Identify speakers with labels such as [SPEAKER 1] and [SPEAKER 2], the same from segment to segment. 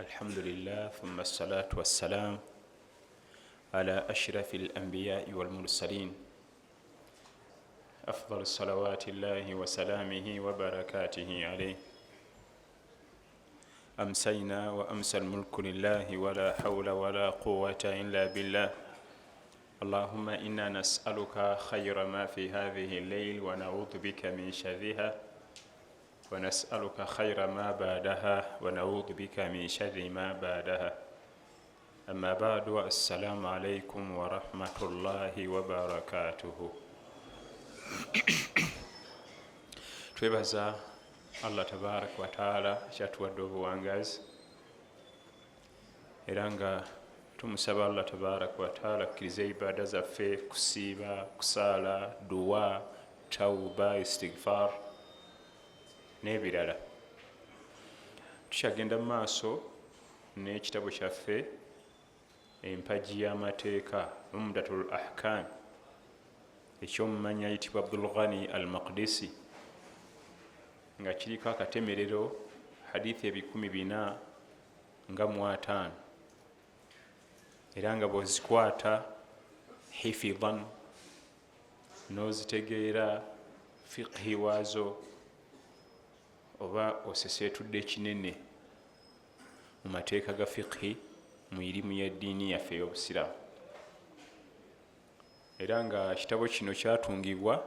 [SPEAKER 1] الحمد لله ثم الصلاة والسلام على أشرف الأنبياء والمرسلين أفضل الصلوات الله وسلامه وبركاته عليه. أمسينا وأمسى الملك لله ولا حول ولا قوة إلا بالله. اللهم إنا نسألك خير ما في هذه الليل ونعوذ بك من شرها، ونسألك خير ما بعدها ونعوذ بك من شر ما بعدها. أما بعد، السلام عليكم ورحمة الله وبركاته. twebaza Allah tabaraka wa taala kyatuwadde obuwangazi, era nga tumusaba Allah tabaraka wa taala akkirize ibada zaffe, kusiiba, kusaala, duwa, tawuba, istighfar n'ebirala. Tukyagenda mu maaso n'ekitabo kyaffe empagi y'amateeka Umdatul Ahkam ekyomumanyi ayitibwa Abdul Ghani al-Maqdisi, nga kiriko akatemerero hadithi 445, era nga bw'ozikwata hifidhan n'ozitegeera fiqhi waazo, oba oseseetudde ekinene mu mateeka ga fiqhi mu irimu y'eddiini yaffe ey'obusiraamu. Era nga kitabo kino kyatungibwa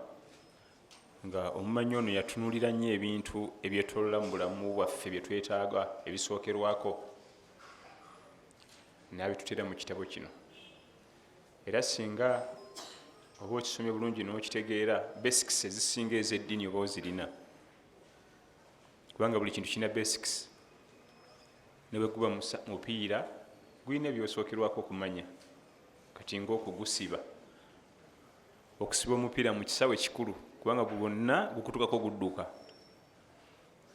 [SPEAKER 1] nga omumanyi ono yatunulira nnyo ebintu ebyetolola mu bulamu bwaffe bye twetaaga ebisookerwako, n'abitutera mu kitabo kino. Era singa oba okisomye bulungi n'okitegeera basics ezisinga ez'eddiini oba ozirina, kubanga buli kintu kirina basics. Ne bwe guba mupiira gulina byosookerwako okumanya, kati ng'okugusiba, okusiba omupiira mu kisaawe kikulu, kubanga gwonna gukutukako gudduka,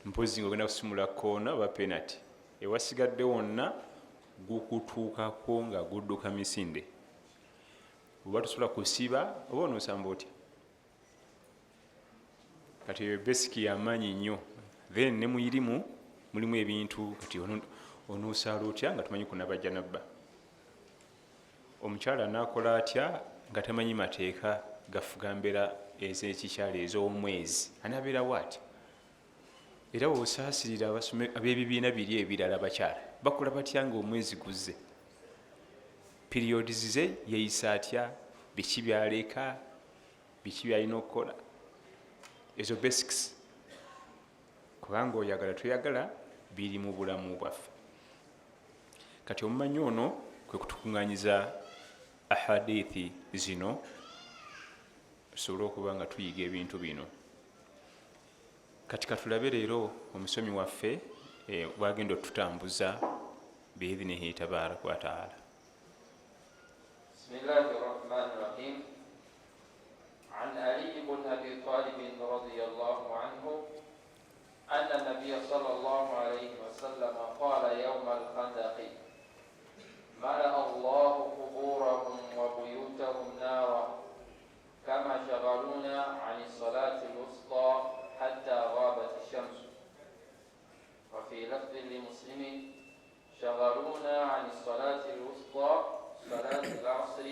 [SPEAKER 1] mpozi ng'ogenda kusumula koona oba penalty, ewasigadde wonna gukutuukako nga gudduka misinde. Oba tosobola kusiba oba onoosamba otya? Kati eyo besiki y'amaanyi nnyo. Then ne muyirimu mulimu ebintu, kati onoosaala otya nga tomanyi kunabajja nabba? Omukyala anaakola atya nga tamanyi mateeka gafuga mbeera ez'ekikyala ez'omwezi? Anaabeerawo atya? Era bw'osaasirira ab'ebibiina biri ebirala abakyala bakola batya nga omwezi guzze? Periods ze yeeyisa atya? Biki byaleka? Biki byalina okukola? Ezo basics, kubanga oyagala toyagala biri mu bulamu bwaffe. Kati omumanyi ono kwe kutukuŋŋaanyiza ahadithi zino tusobole okuba nga tuyiga ebintu bino. Kati katulabe leero omusomi waffe bwagenda otutambuza biidhnihi tabaraka wa taala.
[SPEAKER 2] Bismillahi rahmani rahim. An Ali ibn Abi Talib radiyallahu anhu anna nabiyya sallallahu alayhi wa sallam qala yawm al-khandaq ملأ الله قبورهم وبيوتهم نارا كما شغلونا عن الصلاة الوسطى حتى غابت الشمس. وفي لفظ لمسلم شغلونا عن الصلاة الوسطى صلاة العصر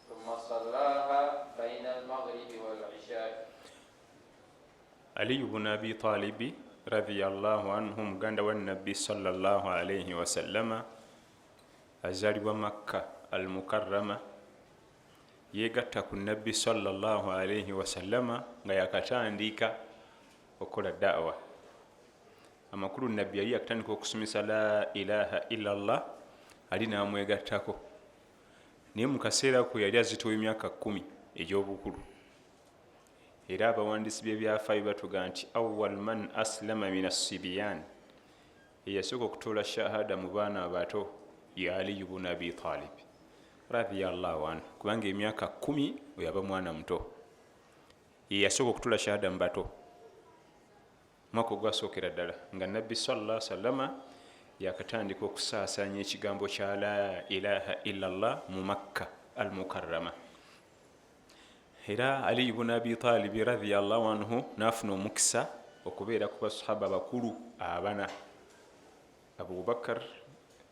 [SPEAKER 2] ثم صلاها بين المغرب والعشاء.
[SPEAKER 1] علي بن أبي طالب رضي الله عنهم قال والنبي صلى الله عليه وسلم azalibwa Makka al-Mukarrama, yeegatta ku nabbi sallallahu alayhi wasallama nga yakatandika okukola da'wa. Amakulu nabbi yali yakatandika okusomesa la ilaha illallah, ali n'amwegattako. Naye mu kaseera ko yali azitowa emyaka 10 egy'obukulu. Era abawandiisi b'ebyafaayo batuga nti awwal man aslama min as-sibyan, eyasooka okutoola shahada mu baana abato ya Ali ibn Abi Talib radiyallahu anhu, kubanga emyaka 10 oyaba mwana muto. Ye yasooka okutula shahada mu bato, mwaka ogwasookera ddala nga nabbi sallallahu alaihi wasallama yakatandika okusaasaanya ekigambo kya la ilaha illallah mu Makka al-Mukarrama. Era Ali ibn Abi Talib radiyallahu anhu n'afuna omukisa okubeera ku basahaba bakulu abana Abu Bakr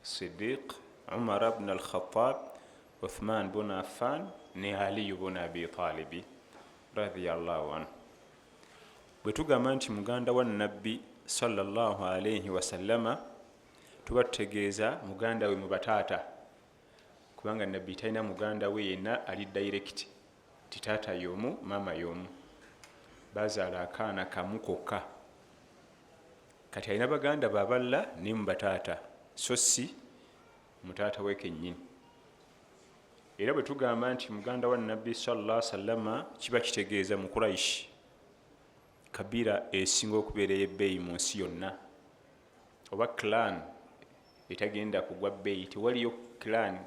[SPEAKER 1] Siddiq, Umar ibn al-Khattab, Uthman ibn Affan ne Ali ibn Abi Talib radiyallahu anhu. Bwe tugamba nti muganda wa Nabbi sallallahu alayhi wa sallama, tuba tutegeeza muganda we mu bataata, kubanga Nabbi talina muganda we yenna ali direct, ti taata y'omu maama y'omu, bazaala akaana kamu kokka. Kati alina baganda baballa ne mu bataata, so si mutaata we kennyini. Era bwe tugamba nti muganda wa Nabbi sallallahu alayhi wa sallama, kiba kitegeeza mu Quraish kabira esinga okubeera ey'ebbeeyi mu nsi yonna, oba clan etagenda kugwa bbeeyi. Tewaliyo clan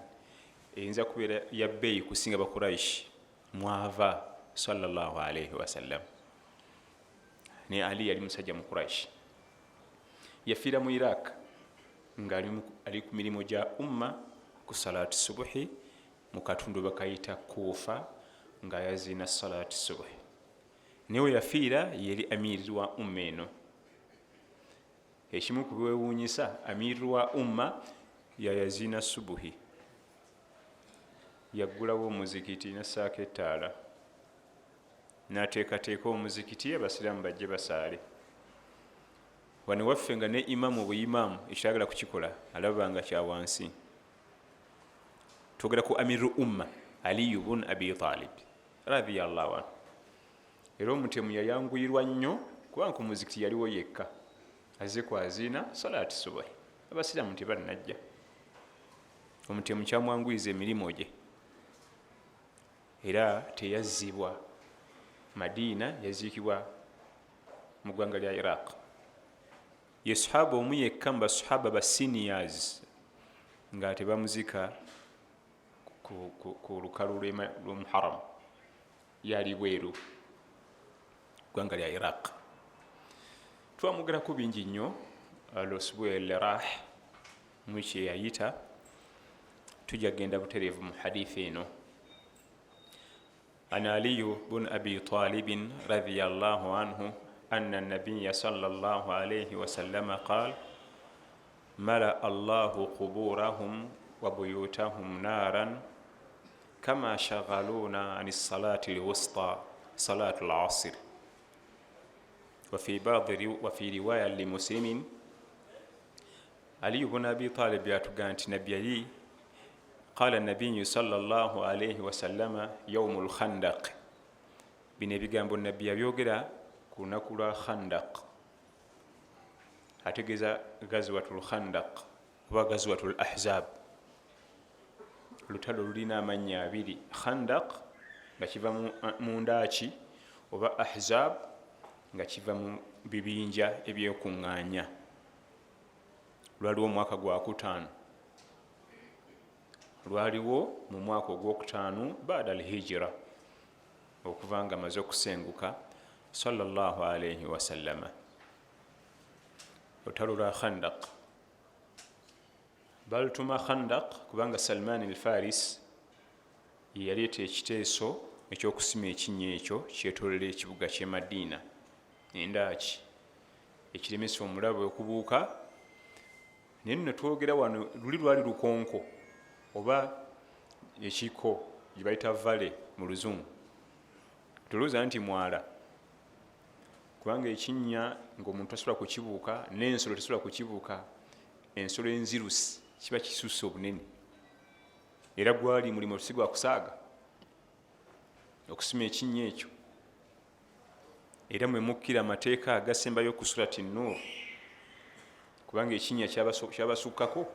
[SPEAKER 1] eyinza kubeera ya bbeeyi kusinga Bakuraishi. Mwava sallallahu alayhi wasallam. Ne Ali yali musajja mu Quraish, yafiira mu Iraq nga ali ku mirimu gya umma ku salaati subuhi mu katundu bakayita Kufa, nga yazina salaati subuhi. Niwe yafiira yeri amiri wa umma eno. Ekimu ku biwewuunyisa, amiri wa umma yazina subuhi, yaggulawo omuzikiti n'assaako ettaala, n'ateekateeka omuzikiti abasiraamu bajje basaale. Wano waffe nga ne imaamu buyimaamu ekyagala kukikola alabanga kya wansi. Twogera ku amiru umma Ali ibn Abi Talib radiyallahu anhu. Era omutemu yayanguyirwa nnyo kubanga ku muzikiti yaliwo yekka, azze kwazina salaati subuhi, abasiraamu tebannajja. Omutemu kyamwanguyiza emirimu gye, era teyazzibwa Madiina, yaziikibwa mu ggwanga lya Iraq. Ye sahaba omu yekka mu basahaba ba seniors nga tebamuzika ku lukalu lw'Omuharam, yali bweru ggwanga lya Iraq. Twamugerako bingi nnyo al-usbu' al-rah mu kye yayita, tujja genda butereevu mu hadithi eno. An Ali ibn Abi Talib radiyallahu anhu anna an-nabiyya sallallahu alayhi wa sallam qala mala Allahu quburahum wa buyutahum naran kama shaghaluna an as-salati al-wusta salatu al-'asr. وفي رواية لمسلم علي بن أبي طالب ياتغانت نبيي قال النبي صلى الله عليه وسلم يوم الخندق. بنبي جنب النبي يوغرا كنا كلا خندق، هتجزا غزوة الخندق وغزوة الأحزاب. لتلو لنا من يابيري خندق غشيفا مونداشي وبا أحزاب nga kiva mu bibinja eby'okuŋŋaanya. Lwaliwo omwaka gwa kutaano, lwaliwo mu mwaka ogwokutaano baada al-hijra, okuva nga amaze okusenguka sallallahu alayhi wasallama. Olutalo lwa Khandaq balutuma Khandaq kubanga Salman al-Faris yaleeta ekiteeso ekyokusima ekinnya ekyo kyetoolera ekibuga ky'e Madiina endaki ekiremesa omulabe okubuuka. Naye nno twogera wano luli lwali lukonko oba ekiko gye bayita vale mu Luzungu, tulowooza nti mwala, kubanga ekinnya ng'omuntu tasobola kukibuuka n'ensolo tesobola kukibuuka. Ensolo enzirusi kiba kisusse obunene, era gwali mulimu otusigwa kusaaga okusima ekinnya ekyo. Era mwe mukkira amateeka agasembayo ku surati Nuur, kubanga ekinnya kyabasukkako.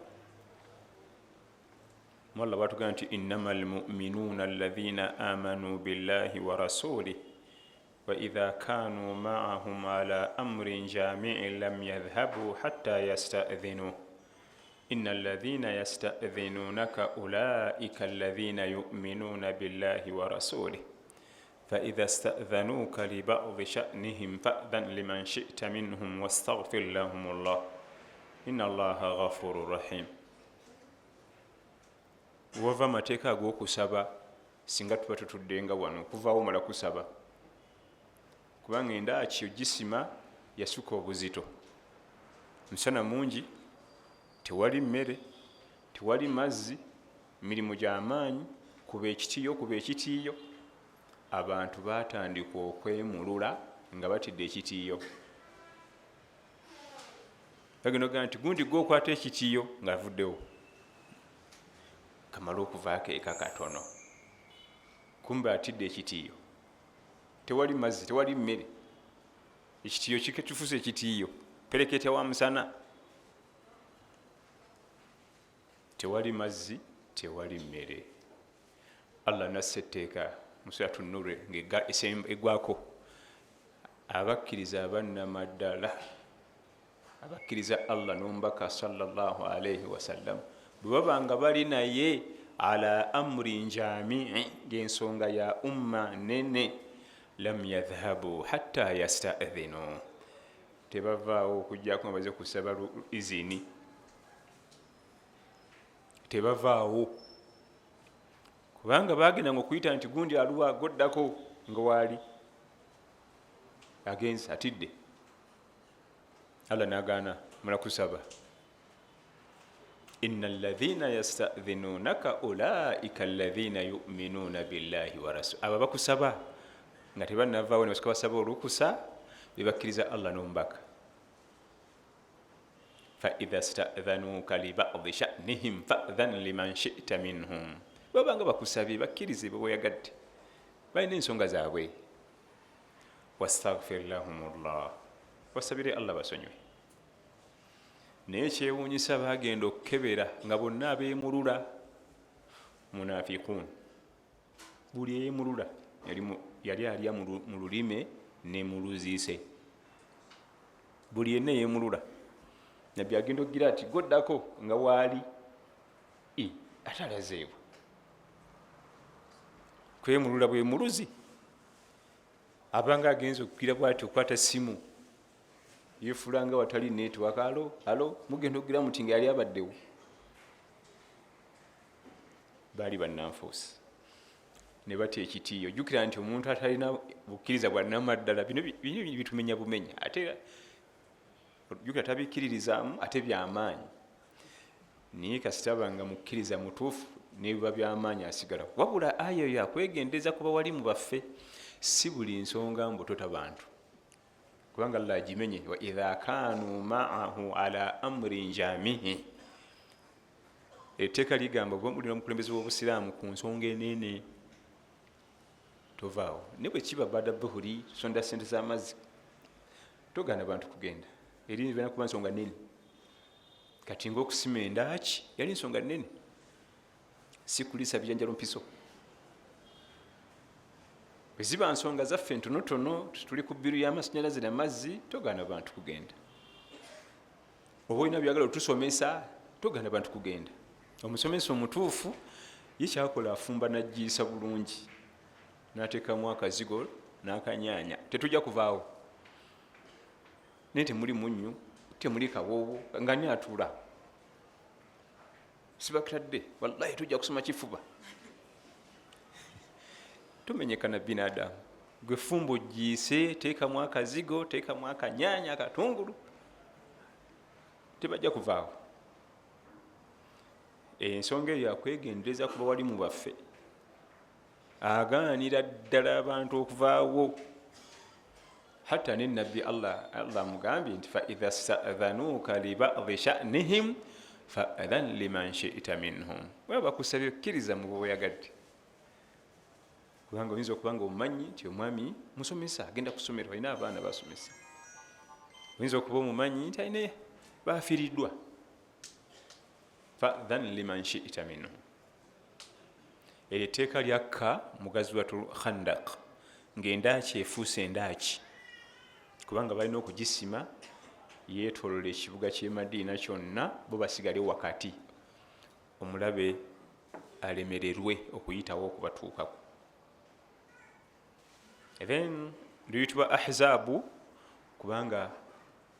[SPEAKER 1] Allah batugamba nti innamal mu'minuuna alladhiina aamanuu billahi wa rasuulihi wa idhaa kaanuu ma'ahum ala amrin jaami'in lam yadhhabuu hattaa yasta'dhinuu inna alladhiina yasta'dhinuunaka ulaa'ika alladhiina yu'minuuna billahi wa rasuulihi فإذا استأذنوك لبعض شأنهم فأذن لمن شئت منهم واستغفر لهم الله إن الله غفور رحيم. Wava mateeka ag'okusaba singa tuba tutuddenga wano kuvaawo omala kusaba, kubanga endaki ogisima yasuka obuzito, musana mungi tewali mmere, tewali mazzi, mirimu gy'amaanyi, kuba ekitiiyo. Abantu baatandika okwemulula nga batidde ekitiiyo. bagenda okugamba nti gundi gwe okwata ekitiiyo ng'avuddewo, kamala okuvaako eka katono, kumbe atidde ekitiiyo. Tewali mazzi, tewali mmere, ekitiiyo kifuuse ekitiiyo, pereketya wa musana. Tewali mazzi, tewali mmere. Allah nassa etteeka mu Suratu Nur ng'eggwako abakkiriza abannamaddala, abakkiriza Allah n'omubaka sallallahu alayhi wasallam bwe baba nga bali naye ala amrin jamii, ng'ensonga ya umma nene, lam yadhhabu hatta yasta'dhinu, tebavaawo okujjako nga baze kusaba izini, tebavaawo kubanga bagenda nga okuyita nti gundi aluwa goddako nga waali agenze atidde. Allah n'agaana mula kusaba, inna alladhina yasta'dhinunaka ulaika alladhina yu'minuna billahi wa rasul. Abo bakusaba nga tebannavaawo ne basika basaba olukusa, bebakkiriza Allah n'omubaka. fa idha sta'dhanuka li ba'dhi sha'nihim fa'dhan liman shi'ta minhum. Babanga bakusabye bakkirize bweoyagadde, balina ensonga zaabwe. wastaghfir lahumullah, basabire Allah basonywe. Naye kyewuunyisa bagenda okukebera nga bonna abeemulula, munafiqun, buli eyeemulula yali alya mu lulime ne mu luziise, buli yenna eyeemulula. Nabbi agenda okugira ati goddako nga waali ate alazeewo. Kwemulula bwe muluzi, abanga agenza okugira bwati okwata simu yefulanga watali network, alo mugenda okugira muti nga yali abaddewo. Baali bannanfuusi ne batya ekitiiyo. Jjukira nti omuntu atalina bukkiriza bwannamaddala, bino bitumenya bumenya, ate jjukira tabikkiririzaamu ate byamaanyi. Naye kasita banga mukkiriza mutuufu nebiba byamaanyi asigala. Wabula aya eyo akwegendeza kuba wali mu baffe, si buli nsonga mbutota bantu, kubanga Allah agimenye, wa idha kanu ma'ahu ala amrin jamihi. Etteeka ligamba bwe mulina omukulembeze w'obusiraamu ku nsonga enene, tovaawo. Ne bwe kiba bada buhuri, sonda sente z'amazzi, togaana bantu kugenda. Eri nibana kuba nsonga nene. Kati ng'okusima endaaki yali nsonga nene, si kulisa bijanjalo mpiso. Bwe ziba nsonga zaffe ntonotono, tuli ku bbiru y'amasannyalaze n'amazzi, togaana bantu kugenda. Oba olina byagala otusomesa, togaana bantu kugenda. Omusomesa omutuufu ye kyakola afumba n'ajjiisa bulungi, n'ateekamu akazigo n'akanyaanya, tetujja kuvaawo. Naye temuli munnyu, temuli kawoowo, nga ni atuula. Sibakitadde, wallahi tujja kusoma kifuba. Tumenyeka na binadamu. Gwe fumbo ojjiise, teekamu akazigo, teekamu akanyaanya, akatungulu, tebajja kuvaawo. Ensonga eyo yakwegendereza kuba wali mu baffe. Agaanira ddala abantu okuvaawo. Hatta ne nabbi Allah mugambye nti fa idha sta'dhanuka li ba'dhi sha'nihim fa'dhan liman shi'ta minhum. Bwe bakusabye kkiriza mu bweoyagadde. Kubanga oyinza okuba nga omumanyi nti omwami musomesa, agenda kusomera, alina abaana basomesa. Oyinza okuba omumanyi nti alina baafiiriddwa. Fa'dhan liman shi'ta minhum. Eryo etteeka lyakka mu Ghazwatul Khandaq, ng'endaaki efuuse endaaki, kubanga balina okugisima yeetoolola ekibuga ky'e Madiina kyonna, bo basigale wakati, omulabe alemererwe okuyitawo okubatuukako. Then luyitibwa Ahzaabu kubanga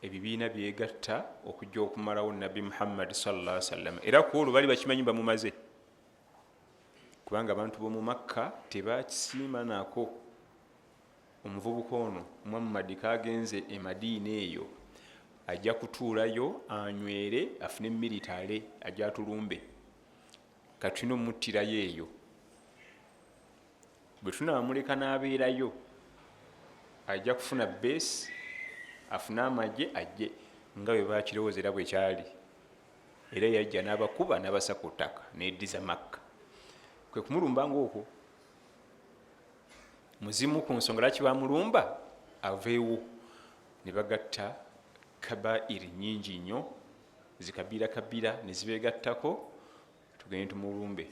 [SPEAKER 1] ebibiina byegatta okujja okumalawo Nabbi Muhammad sallallahu alaihi wasallam. Era ku olwo bali bakimanyi bamumaze, kubanga abantu b'omu Makka tebakisiima nako. Omuvubuka ono Muhammad kagenze e Madiina eyo ajja kutuulayo anywere afune militale ajja tulumbe katulina omuttirayo eyo bwe tunabamuleka n'abeerayo ajja kufuna base afune amagye ajje nga bwe bakirowooza era bwe kyali era yajja n'abakuba n'abasa ku ttaka neddiza Makka kwe kumulumbanga okwo muzimu ku nsonga lwaki bamulumba aveewo ne bagatta kabairi nyingi nnyo zikabira kabira ne zibeegattako tugende tumulumbe.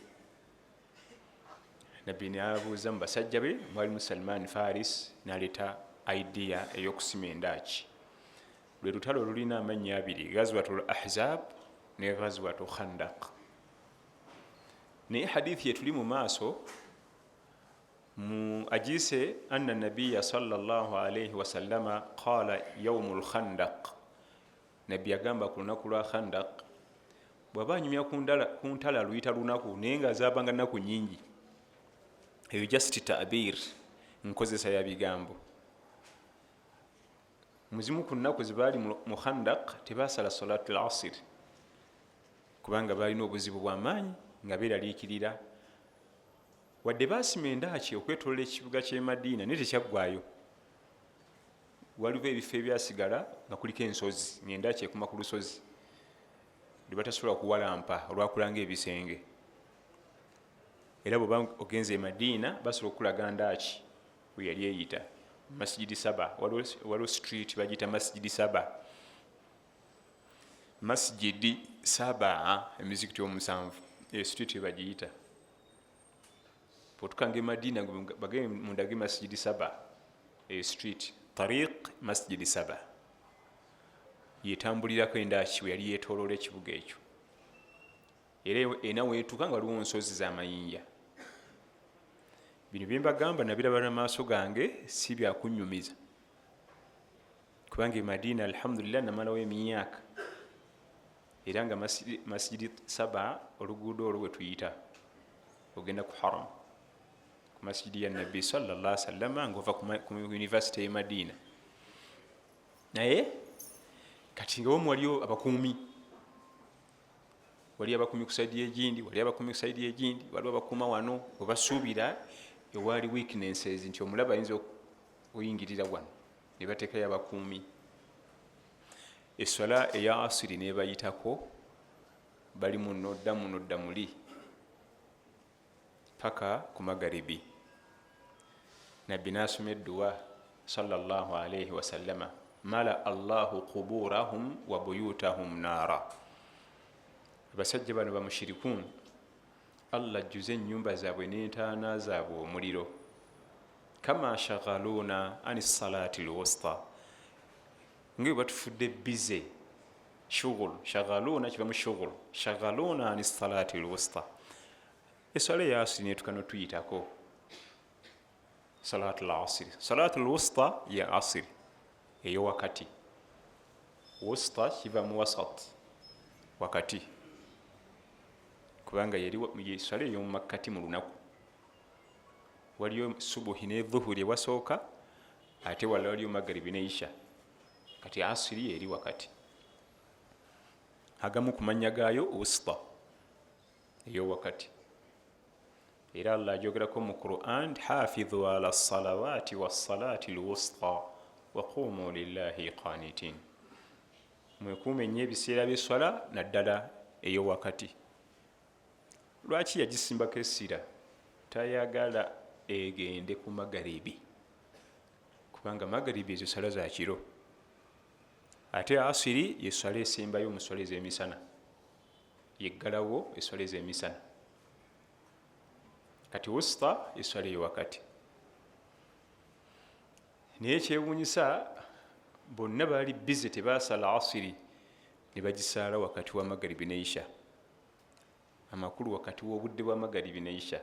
[SPEAKER 1] Nabbi n'abuuza mu basajja be mwalimu Salman Faris n'aleeta idea ey'okusima endaaki. Lwe lutalo lulina amannya abiri, Ghazwatul Ahzab ne Ghazwatul Khandaq. Naye hadithi yetuli mu maaso ajiise anna nabiya sallallahu alayhi wasallama qala yawmul khandaq. Nabbi agamba ku lunaku lwa Khandaq bw'aba anyumya ku ntala luyita lunaku naye nga zaabanga nnaku nyingi, eyo just ta'bir, nkozesa ya bigambo. Muzimu ku nnaku zebaali mu Khandaq tebaasala salatul asir kubanga baalina obuzibu bw'amaanyi nga beeraliikirira. Wadde baasima endaaki okwetolola ekibuga ky'e Madiina naye tekyaggwayo. Waliwo ebifo ebyasigala nga kuliko ensozi, ng'endaaki ekuma ku lusozi lwe batasobola kuwalampa olwakulanga ebisenge. Era bw'oba ogenze e Madiina basobola okulaga ndaaki bwe yali eyita. Masjidi Saba, waliwo street bagiyita Masjidi Saba. Masjidi Saba, emizikiti omusanvu, eyo street we bagiyita. Potukanga e Madiina bagende mundage Masjidi Saba, eyo street Tariq Masjidi Saba, yetambulirako endaaki we yali yeetooloola ekibuga ekyo. Era ena weetuuka nga waliwo nsozi z'amayinja. Bino bye mbagamba nabiraba n'amaaso gange, si byakunnyumiza kubanga e Madiina alhamdulillah namalawo emyaka, era nga Masjidi Saba oluguudo olwo we tuyita ogenda ku Haram, ku masjidi ya Nabbi sallallahu alaihi wasallam ng'ova ku university y'e Madiina. Naye kati nga omwo waliyo abakuumi, wali abakuumi ku saidi egindi, wali abakuumi ku saidi egindi, waliwo abakuuma wano webasuubira ewaali weaknesses nti omulaba ayinza okuyingirira wano ne bateekayo abakuumi. Esswala eya asiri nebayitako bali muno dda muli paka ku magaribi. Nabbi n'asoma edduwa sallallahu alayhi wasallama, mala allahu quburahum wa buyutahum naara. Abasajja bano bamushirikun, Allah ajjuze ennyumba zaabwe n'entaana zaabwe omuliro. Kama shaghaluna ani salati lwusta, nga bwe batufudde bize shughul. Shaghaluna kiva mu shughul, shaghaluna ani salati lwusta. Eswala ya asiri netuka notuyitako salatul asiri. Salatul wusta ya asiri eyo wakati. Wusta kiva mu wasat, wakati, kubanga yali swala eyo mu makkati mu lunaku. Waliyo subuhi ne dhuhuri ewasooka, ate wala waliyo magaribi ne isha. Kati asiri eri wakati. Agamu ku mannya gaayo wusta, eyo wakati. Era Allah ajogerako mu Quran, hafidhu ala salawati wassalati lwusta wa qumu lillahi qanitin. Mwekuume nnyo ebiseera by'eswala naddala eyo wakati. Lwaki yagisimbako essira? Tayagala egende ku magaribi, kubanga magaribi ezo sala za kiro, ate asiri yeswala esembayo mu swala ez'emisana, yeggalawo eswala ez'emisana. Kati wusta eswala eyo wakati. Naye kyewuunyisa bonna baali bize tebaasala asiri ne bagisaala wakati wa magaribi ne isha. Amakulu wakati w'obudde bwa magaribi ne isha.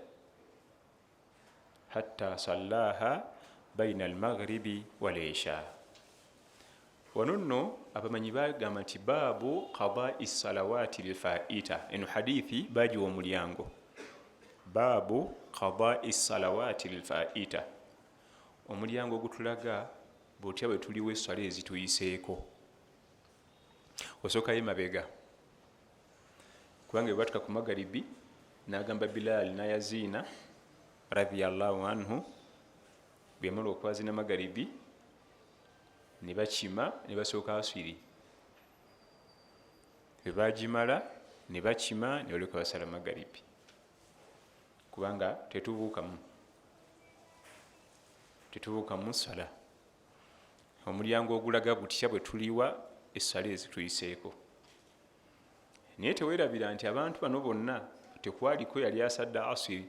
[SPEAKER 1] Hatta sallaha baina almaghribi wal isha. Wano nno abamanyi bagamba nti baabu qada'i salawati lilfaita. Eno hadithi bagiwa omulyango, baabu qada'i salawati lilfaita, omulyango ogutulaga bwotya bwe tuliwo esswala ezituyiseeko. osookayo mabega kubanga bwebatuka ku magaribi n'agamba Bilal n'ayaziina radiyallahu anhu bwemala okwazina magaribi ne bakima ne basooka aswiri bwe bagimala ne bakima ne balyoka basala magaribi kubanga tetubuukamu sala omulyango ogulaga butya bwe tuliwa essala ezituyiseeko naye teweerabira nti abantu bano bonna tekwaliko yali asadde asiri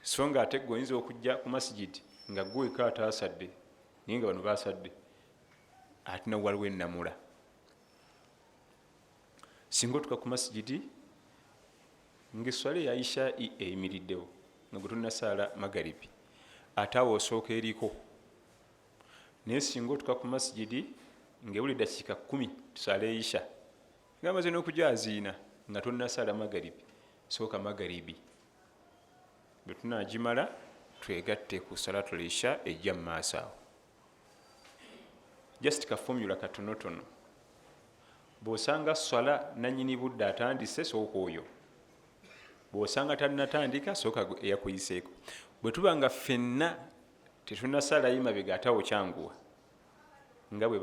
[SPEAKER 1] so nga ate oyinza okujja ku masigidi nga gweka ataasadde naye nga bano basadde ate nawe waliwo ennamula singa otuka ku masigidi ngaesswala ya Isha eyimiriddewo nga gwe tunnasaala magaribi ate awo osooka eriko naye singa otuka ku masigidi ngaewuli dakiika 10 tusaala Isha nga amaze n'okugyaziina nga tunnasaala magaribi sooka magaribi bwe tunagimala twegatte ku salatul Isha ejja mu maaso awo just ka formula katonotono bw'osanga swala nannyini budde atandise sooka oyo bw'osanga talinatandika sooka eyakuyiseeko bwe tuba nga ffenna tetunnasaalayo mabega ate awo kyanguwa nga bo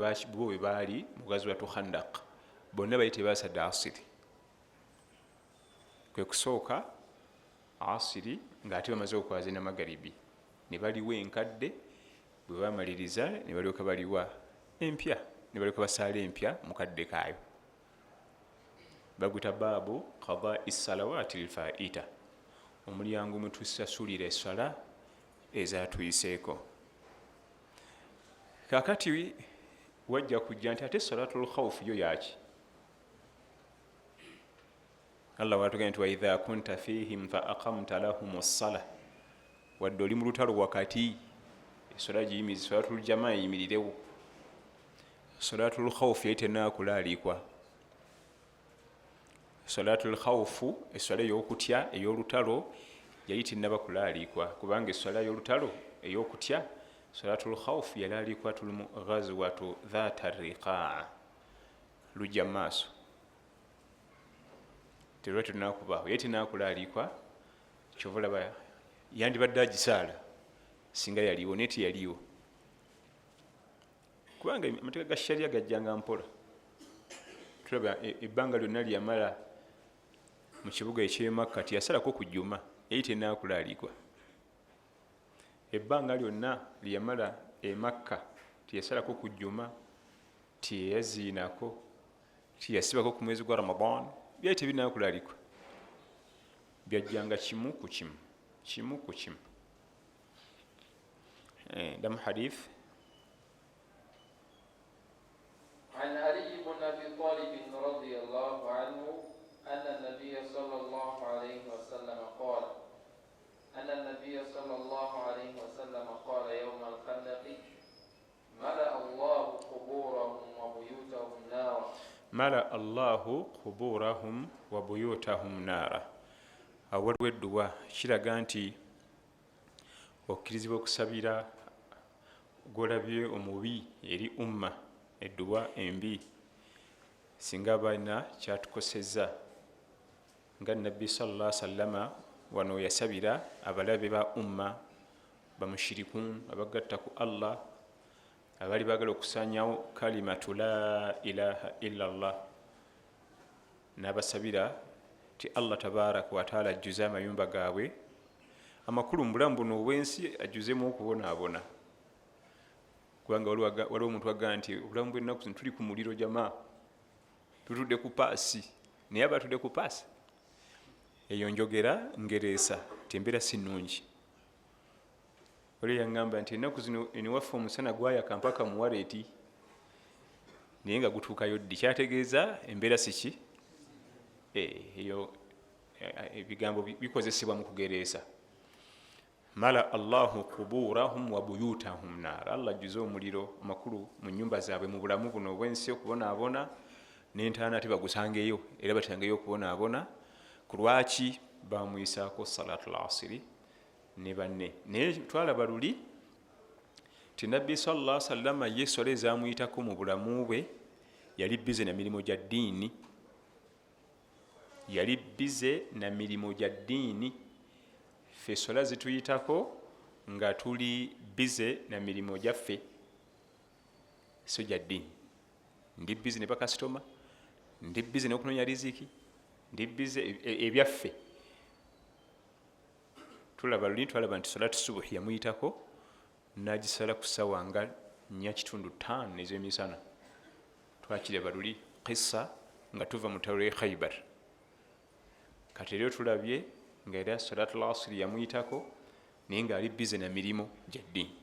[SPEAKER 1] bwe baali mu ghazwatu Khandaq bonna bali tebasadde asiri kwe kusooka asiri ng'ate bamaze okwazina magaribi ne baliwa enkadde bwe bamaliriza ne balyoka baliwa empya ne balyoka basaala empya mukadde kaayo baguta baabu qadai salawaati lfaita omulyango mwe tusasulira essala ezatuyiseeko kakati wajja kujja nti ate salatul khawf yo yaki Allah watugamba nti waidha kunta fihim fa aqamta lahum as-sala wadde oli mu lutalo wakati essala giyimiza salatul jamaa yimirirewo salatul khawf yali tennakulaalikwa salatul khawf essala ey'okutya ey'olutalo yali tennaba kulaalikwa kubanga essala y'olutalo ey'okutya salatul khawf yalaalikwa tuli mu ghazwatu dhata riqaa lujja maaso terwa tunakubaawo ye tenakulaalikwa kyova olaba yandibadde agisaala singa yaliwo naye teyaliwo kubanga amateeka ga sharia gajjanga mpola tulaba ebbanga lyonna lyamala mu kibuga ekyemakka tiyasalako ku jjuma yali tenakulaalikwa ebbanga lyonna lyamala emakka tiyasalako ku jjuma tiyeyaziinako tiyasibako ku mwezi gwa Ramadan byali tebinakulaalikwa byajjanga kimu ku kimu damu hadith
[SPEAKER 2] عن علي بن أبي طالب رضي الله عنه أن النبي صلى الله عليه وسلم قال يوم الخندق ملأ الله قبورهم وبيوتهم نارا
[SPEAKER 1] ملأ الله قبورهم وبيوتهم نارا awaliwo edduwa kiraga nti okkirizibwa okusabira gwolabye omubi eri umma edduwa embi singa balina kyatukosezza nga nabbi sallallahu alaihi wasallama wano yasabira abalabe ba umma bamushirikun abagatta ku Allah abali bagala okusanyawo kalimatu la ilaha illa Allah n'abasabira ti Allah tabaraka wa taala ajjuze amayumba gaabwe amakulu mu bulamu buno obwensi ajjuzemu okubonaabona kubanga waliwo omuntu agamba nti obulamu bw'ennaku zino tuli ku muliro jamaa tutudde ku paasi naye aba atudde ku paasi eyo njogera ngereesa tembeera si nnungi oli yaŋŋamba nti ennaku zino eniwaffe omusana gwayaka mpaka mu waleeti naye nga gutuukayo ddi kyategeeza embeera siki eyo ebigambo bikozesebwa mu kugereesa mala allahu kuburahum wa buyutahum naar Allah ajjuze omuliro amakulu mu nnyumba zaabwe mu bulamu buno obwensi okubonaabona n'entaana ate bagusangeyo era batangeyo okubonaabona ku lwaki bamuyisaako salatul asiri ne banne naye twalaba luli ti nabbi sallallahu alaihi wasallam ye esswala ezamuyitako mu bulamu bwe yali bize na mirimu gya ddiini, yali bize na mirimu gya ddiini. Ffe sola zituyitako nga tuli bize na mirimu gyaffe, so gya ddiini. Ndi bize ne bakasitoma, ndi bize n'okunoonya riziki, ndi bize ebyaffe. Tulaba luli twalaba nti salatu subuhi yamuyitako n'agisala ku ssaawa nga 4:5 ez'emisana. Twakireba luli kissa nga tuva mu ttalo y'e Khaybar. Kati rero tulabye nga era salatu al-asiri yamuyitako naye ng'ali bize na mirimu gya ddiini.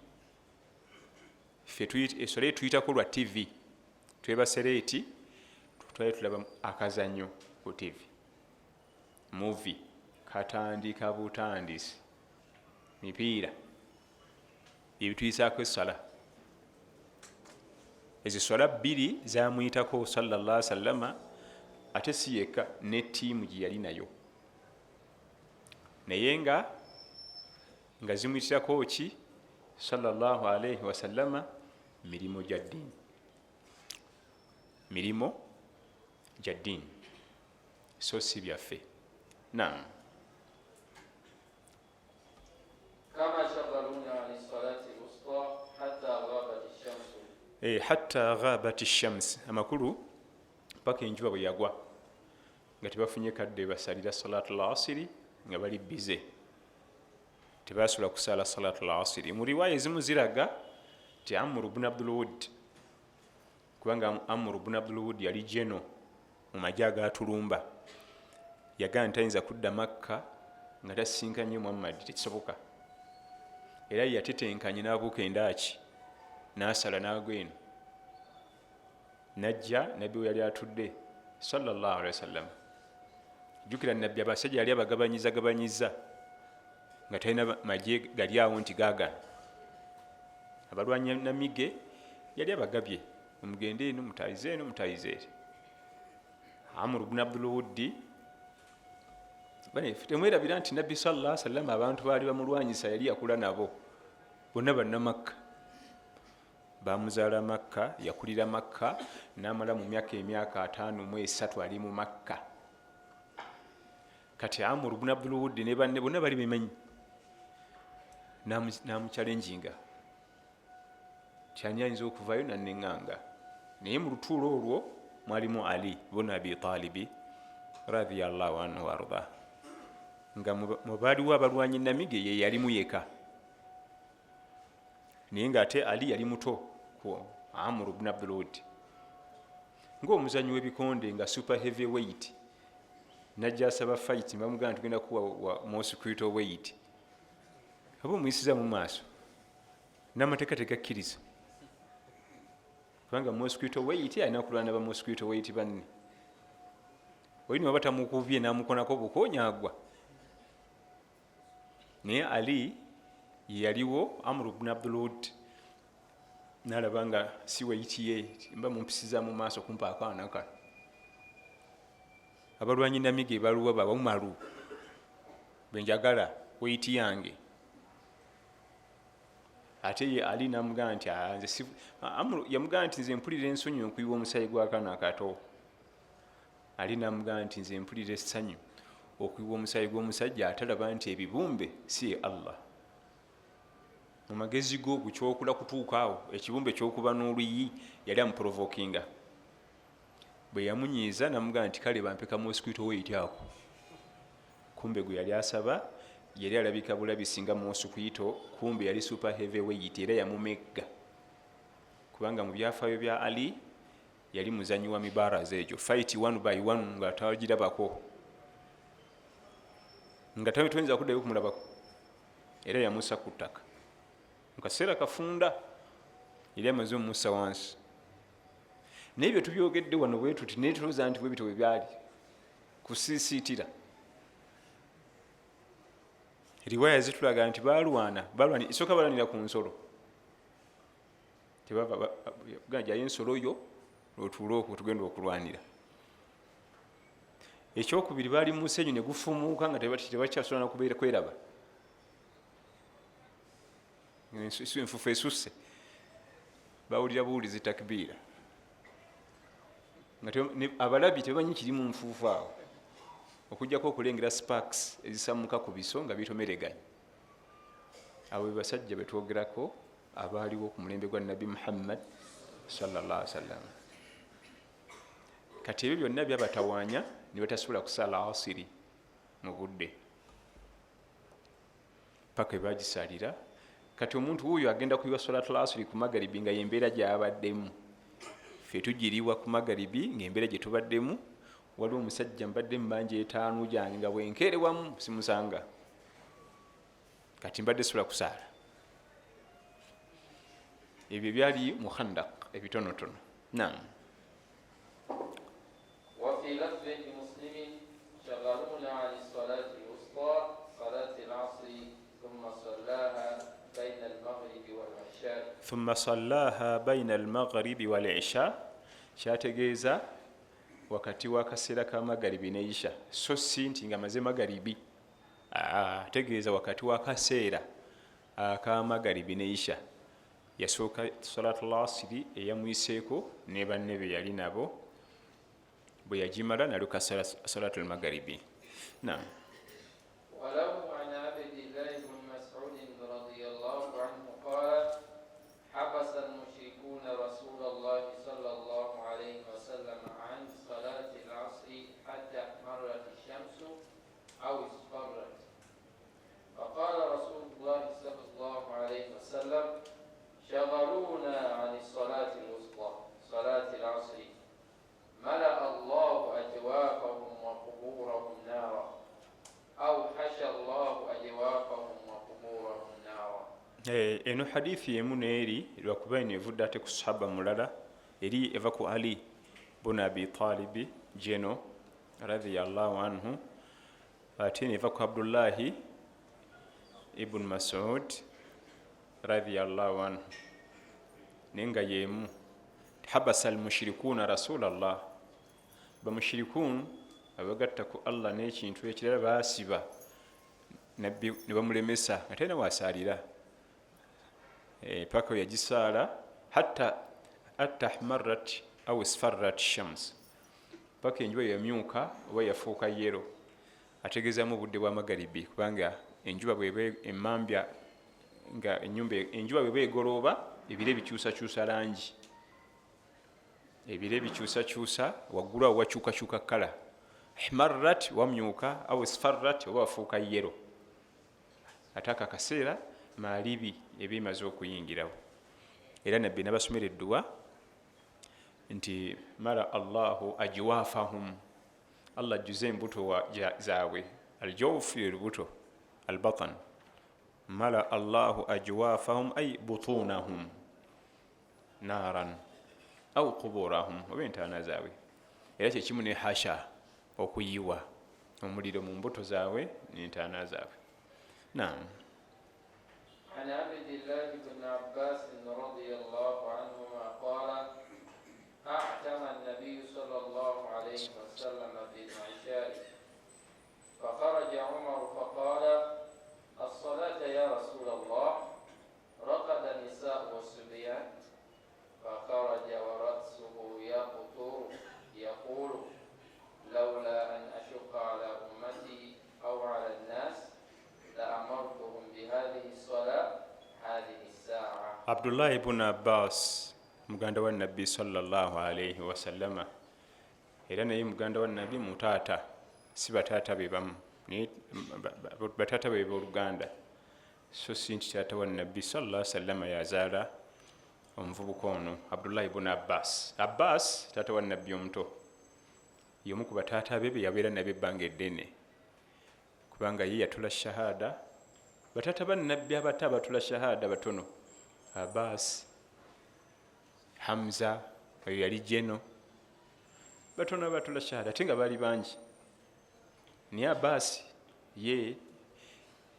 [SPEAKER 1] Ffe essola etuyitako lwa TV, twebasera eti twali tulaba akazannyo ku TV, movie, katandika butandisi, mipiira, ebituyisaako essala. Ezo swala bbiri zamuyitako sallallahu alaihi wasallama, ate si yekka ne ttiimu gye yali nayo, naye nga zimuyitirako ki sallallahu alaihi wasallama mirimu gya ddiini, mirimu gya ddiini, so si byaffe. Naam.
[SPEAKER 2] كما شغلونا عن الصلاة الوسطى حتى غابت الشمس.
[SPEAKER 1] Hatta ghabat ash-shams, amakulu paka enjuba bwe yagwa nga tebafunye kadde basalira salatu al-asiri nga bali bize, tebasula kusala salatu al-asiri. Mu riwaya ezimu ziraga ti Amr ibn Abdul Wudd, kubanga Amr ibn Abdul Wudd yali jeno mu magye agatulumba, yagamba ntayinza kudda Makka nga tasinkanye Muhammad, tekisoboka. Era yatetenkanye n'abuuka endaaki n'asala n'agwa eno, najja nabbi we yali atudde sallallahu alaihi wasallam. Jjukira nabbi abasajja yali abagabanyiza nga talina magye gali awo nti gaagana. Abalwanyi namige yali abagabye, mugende eno mutayize eno mutayize eri. Amr ibn Abdul Wudd bane temwerabira nti nabbi sallallahu alaihi wasallam abantu baali bamulwanyisa yali yakula nabo, bonna banna Makka. Bamuzaala Makka, yakulira Makka, n'amala mu emyaka 5 ali mu Makka. Kati Amr ibn Abdul Wudd ne banne bonna bali bimanyi, n'amukyalenjinga kyani ayinza okuvayo nanneŋŋanga. Naye mu lutuulo olwo mwalimu Ali ibn Abi Talib radiyallahu anhu warda, nga mu baaliwo abalwanyi namige ye yalimu yeka, naye ng'ate Ali yali muto ku Amr ibn Abdul Wudd. Ng'omuzanyi w'ebikonde nga super heavyweight, najja asaba fight, bamugamba nti tugenda kuwa mosquito weight, aba omuyisiza mu maaso n'amateeka tegakkiriza, kubanga mosquito weight alina okulwana ba mosquito weight banne. Oli niwaba tamukubye n'amukonako bukoonyaagwa. Naye Ali yaliwo, Amr ibn Abdul Wudd n'alaba nga si weight ye, mba mumpisiza mu maaso kumpa akaana kano. Abalwanyi namige baluwa babamumalu benjagala weight yange. Ate ye Ali namugamba nti Amr yamugamba nti nze mpulira ensonyi okuyiwa omusaayi gw'akaana akato. Ali namugamba nti nze mpulira essanyu okuyiwa omusaayi gw'omusajja atalaba nti ebibumbe si Allah. Mu magezi go bukyokula kutuuka awo ekibumbe ky'okuba n'oluyi yali amuprovokinga. Bwe yamunyiiza namugamba nti kale bampeka mosquito weight ako. Kumbe gwe yali asaba yali alabika bulabi singa mosquito, kumbe yali super heavyweight era yamumegga, kubanga mu byafaayo bya Ali yali muzanyi wa mibaraza egyo, fight 1 by 1 nga tawagirabako, nga tuyinza kuddayo kumulabako, era yamussa ku ttaka. Mu kaseera kafunda yali amaze omussa wansi. Naye bye tubyogedde wano bwe tuti naye tulowooza nti bwe bityo bwe byali kusiisiitira. Riwaya zitulaga nti balwana isooka balwanira ku nsolo, gajjayo ensolo yo lwotuula okwo tugenda okulwanira. Ekyokubiri baali mu musenyu ne gufumuuka nga tebakyasobola nakubeera kweraba, enfufu esusse, bawulira buwulizi takbiira. abalabi tebamanyi kirimu nfuufu awo okujjako okulengera sparks ezisamuka ku biso nga bitomereganye. Abo be basajja betwogerako abaaliwo ku mulembe gwa Nabi Muhammad sallallahu alaihi wasallam. Kati ebyo byonna byabatawaanya ne batasobola kusala asiri mu budde paka ebagisalira. Kati omuntu wuyo agenda kuyiwa salatul asiri ku magaribi nga yembeera gyabaddemu. Ffe tugiriwa ku magaribi ng'embeera gye tubaddemu. Waliwo omusajja mbadde mubanja 5 gyange nga bwenkeere wamu simusanga, kati mbadde sobola kusaala. Ebyo byali mu Khandaq ebitonotono. Naam.
[SPEAKER 2] وفي لفظ لمسلم شغلونا عن الصلاة الوسطى صلاة العصر ثم صلاها بين المغرب والعشاء.
[SPEAKER 1] ثم صلاها بين المغرب والعشاء. Kyategeeza wakati w'akaseera ka magaribi ne isha, so si nti nga maze magaribi. Tegeeza wakati w'akaseera aka magaribi ne isha yasooka salatul asiri eyamwiseeko ne banne be yali nabo, bwe yagimala naluka salatul magaribi. Naam.
[SPEAKER 2] وله عن عبد الله بن مسعود رضي الله عنه قال حبس المشركون رسول الله صلى الله عليه وسلم عن صلاة العصر حتى احمرت الشمس أو اصفرت، فقال رسول الله صلى الله عليه وسلم شغلونا عن الصلاة الوسطى صلاة العصر ملأ الله أجوافهم وقبورهم نارا أو حشى الله أجوافهم وقبورهم نارا.
[SPEAKER 1] Eno hadithi emu neeri lwakuba eno evudde ate ku sahaba mulala eri eva ku Ali bun Abi Talib jeno radhiyallahu anhu, ate neva ku Abdullahi ibn Mas'ud radhiyallahu anhu nenga yemu. Habasa al-mushrikuuna rasulallah, bamushrikuun abagatta ku Allah n'ekintu ekirala baasiba nabbi ne bamulemesa ate ne waasaalira paka yagisaala hatta ahmarrat aw isfarrat shams, paka enjuba yamyuka oba yafuuka yero. Ategeezamu obudde bwa magaribi kubanga enjuba bweba emmambya nga enjuba bweba egolooba ebire bikyusakyusa langi, ebire bikyusakyusa waggulu awo wakyukakyuka kala. Ahmarrat wamyuka aw isfarrat oba wafuuka yero. Ate ako akaseera maalibi ebimaze okuyingirawo, era nabbi nabasomera edduwa nti mala allahu ajwafahum, Allah ajjuze embuto zaabwe. Aljawfu elubuto albatan, mala allahu ajwafahum ay butunahum naran aw quburahum, oba entaana zaabwe. Era kyekimu ne hasha okuyiwa omuliro mu mbuto zaabwe n'entaana zaabwe. Naam.
[SPEAKER 2] عن عبد الله بن عباس رضي الله عنهما قال أعتم النبي صلى الله عليه وسلم في العشاء فخرج عمر فقال الصلاة يا رسول الله، رقد النساء والصبيان، فخرج ورأسه يقطر يقول لولا أن أشق على أمتي أو على الناس لأمرتهم بهذه الصلاة هذه الساعة.
[SPEAKER 1] عبد الله بن عباس muganda wa Nabbi sallallahu alayhi wa sallama, era naye muganda wa Nabbi mutaata, si bataata be bamu, bataata be b'oluganda, so si nti taata wa Nabbi sallallahu alayhi wa sallama yazaala omuvubuka ono Abdullah ibn Abbas. Abbas taata wa Nabbi omuto, y'omu ku bataata be yabeera nabyo ebbanga eddene, kubanga ye yatula shahada. Bataata ba Nabbi abato abatula shahada batono: Abbas, Hamza oyo yali jeno, batono abatula shahada ate nga baali bangi. Naye Abbas ye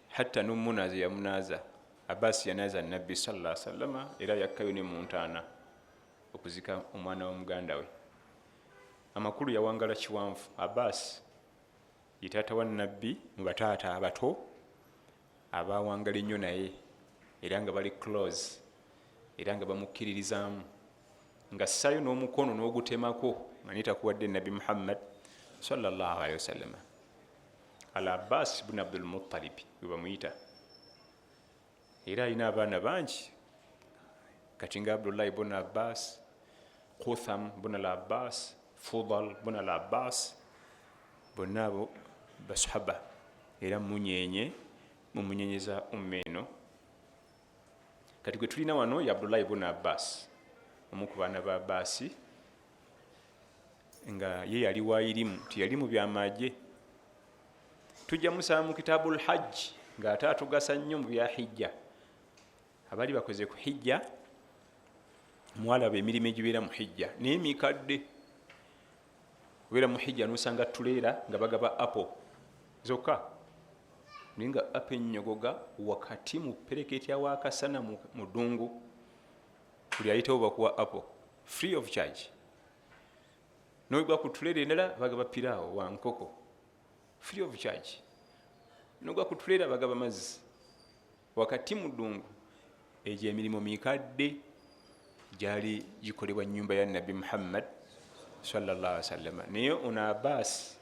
[SPEAKER 1] hatta n'omunaza yamunaaza. Abbas yanaaza Nabbi sallallahu alaihi wasallam, era yakkayo ne mu ntaana okuzika omwana wa muganda we. Amakulu yawangala kiwanvu. Abbas ye taata wa Nabbi mu bataata abato abawangala ennyo naye, era nga bali close, era nga bamukkiririzaamu, nga ssaayo n'omukono n'ogutemako manita kuwadde nabi Muhammad sallallahu alaihi wasallam. Al Abbas ibn Abdul Muttalib bamuyita, era alina abaana bangi kati nga Abdullah ibn Abbas, Qutham ibn al Abbas, Fudal ibn al Abbas, bonna abo basahaba era mumunyenyeza eno. Kati gwe tulina wano ya Abdullah ibn Abbas, omu ku baana ba Abbasi, nga ye yali wa ilimu, tiyali mu byamaje. Tujja musaba mu kitabul hajj nga ate atugasa nnyo mu bya hijja. Abali bakoze ku hijja mwalaba emirimu egibeera mu hijja naye mikadde. Kubeera mu hijja n'osanga tuleera nga bagaba apple zokka, naye nga apple ennyogoga wakati mu pereketya wakasana mu ddungu, buli ayitawo bakuwa apple free of charge. N'ogwa ku tuleera endala bagaba piraawo wa nkoko free of charge. N'ogwa ku tuleera bagaba mazzi wakati mu ddungu. Egyo emirimu mikadde gyali gikolebwa nnyumba ya Nabi Muhammad sallallahu alaihi wasallam. Naye ono Abbas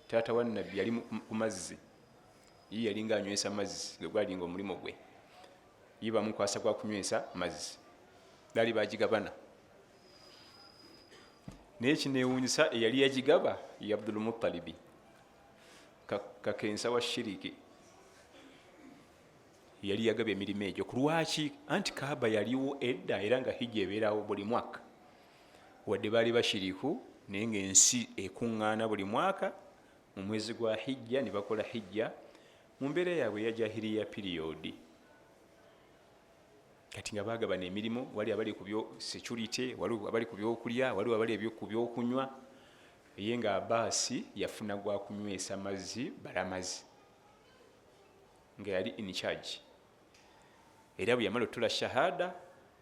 [SPEAKER 1] taata wa Nabbi yali ku mazzi, ye yali nga anywesa mazzi gwe gwali nga omulimu gwe, ye bamukwasa gwa kunywesa mazzi, baali bagigabana. Naye kineewuunyisa eyali yagigaba ye Abdul Muttalibi, kakensa wa shiriki, yali yagaba emirimu egyo. Ku lwaki? Anti Kaaba yaliwo edda era nga hijja ebeerawo buli mwaka, wadde baali bashiriku naye ng'ensi ekuŋŋaana buli mwaka mu mwezi gwa hijja ne bakola hijja mu mbeera yaabwe ya jahiliya period. Kati nga bagabana emirimu, wali abali ku byo security, wali abali ku byokulya, wali abali ku byokunywa. Ye nga Abbasi yafuna gwa kunywesa mazzi balamazi nga yali in charge. Era bwe yamala otula shahada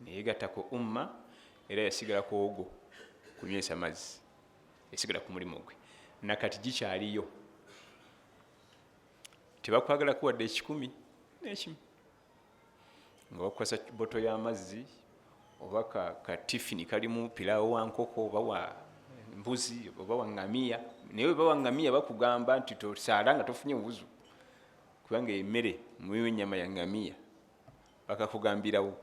[SPEAKER 1] neyegatta ku umma, era yasigala ku ogwo kunywesa mazzi, yasigala ku mulimu gwe. Nakati gikyaliyo, tebakwagala kuwadde 10 n'ekimu nga bakwasa boto y'amazzi oba ka tifini kalimu piraawo wa nkoko oba wa mbuzi oba wa ngamiya. Naye bwe bawa ngamiya bakugamba nti tosaala nga tofunye bubuzu, kubanga emmere mulimu ennyama ya ngamiya, bakakugambirawo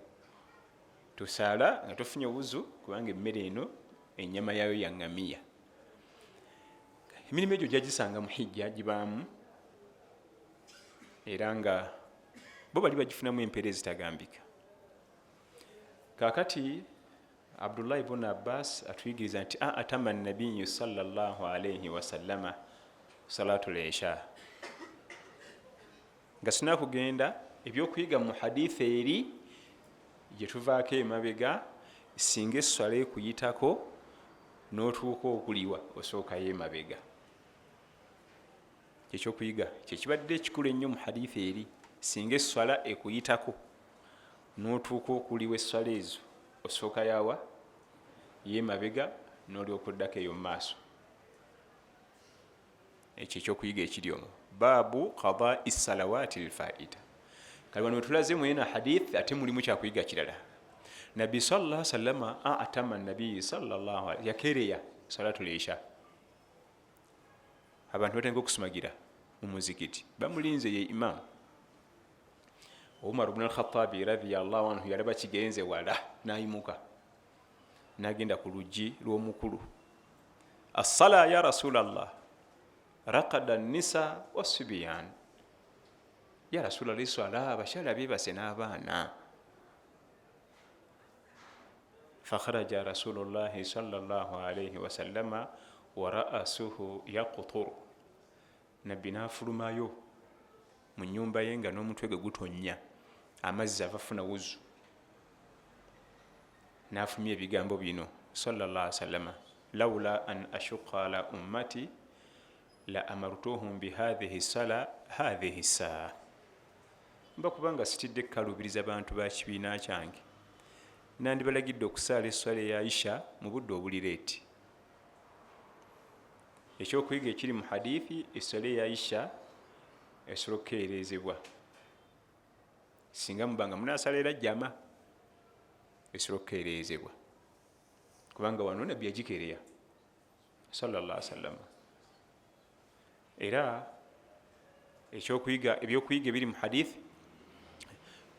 [SPEAKER 1] tosaala nga tofunye obuzu kubanga emmere eno ennyama yayo ya ngamiya. Emirimu egyo gyagisanga mu hijja gibaamu, era nga bo bali bagifunamu empeera ezitagambika. Kaakati Abdullah ibn Abbas atuyigiriza nti atama nabiyu sallallahu alaihi wasallama salatu al-isha. Nga sina kugenda ebyokuyiga mu hadith eri gye tuvaako emabega, singa esswala ekuyitako n'otuuka okuliwa osookayo emabega. Ekyokuyiga kyekibadde ekikulu ennyo mu hadith eri. Singa esswala ekuyitako n'otuuka okuliwa esswala ezo osooka yawa yemabega n'olyoka oddako eyo mu maaso. Ekyo ekyokuyiga ekiri omwo. Baabu qadaa'i salawaati lfaita. Kale wano tulaze mwena hadith ate mulimu kyakuyiga kirala. Nabbi sallallahu alaihi wasallam atama nabbi sallallahu alaihi yakereya salatu al-isha. Abantu batenga okusumagira mu muzikiti bamulinze ye imam. Umar ibn al-Khattab radhiyallahu anhu yalaba kigenze wala nayimuka nagenda ku luggi lw'omukulu. As-sala ya Rasulallah, raqada an-nisa was-sibyan. Ya Rasulallah, swala abashala bebase n'abaana. Fakharaja Rasulullah sallallahu alayhi wa sallama wa ra'asuhu yaqtur. Nabbi n'afulumayo mu nnyumba ye nga n'omutwe gwe gutonnya, amazzi avafuna wuzu. N'afumya ebigambo bino sallallahu alayhi wa sallama, lawla an ashuqa ala ummati la amartuhum bihadhihi sala hadhihi saa. Mba kubanga sitidde kalubiriza bantu ba kibiina kyange, nandibalagidde okusaala esswala ya Aisha mu budde obulireeti. Ekyokuyiga ekiri mu hadithi, esswala ya Aisha esobola okukeerezebwa singa mubanga munaasalira jjama, esobola okukeerezebwa kubanga wano Nabbi yagikeereya sallallahu alaihi wasallam. Era ebyokuyiga ebiri mu hadith,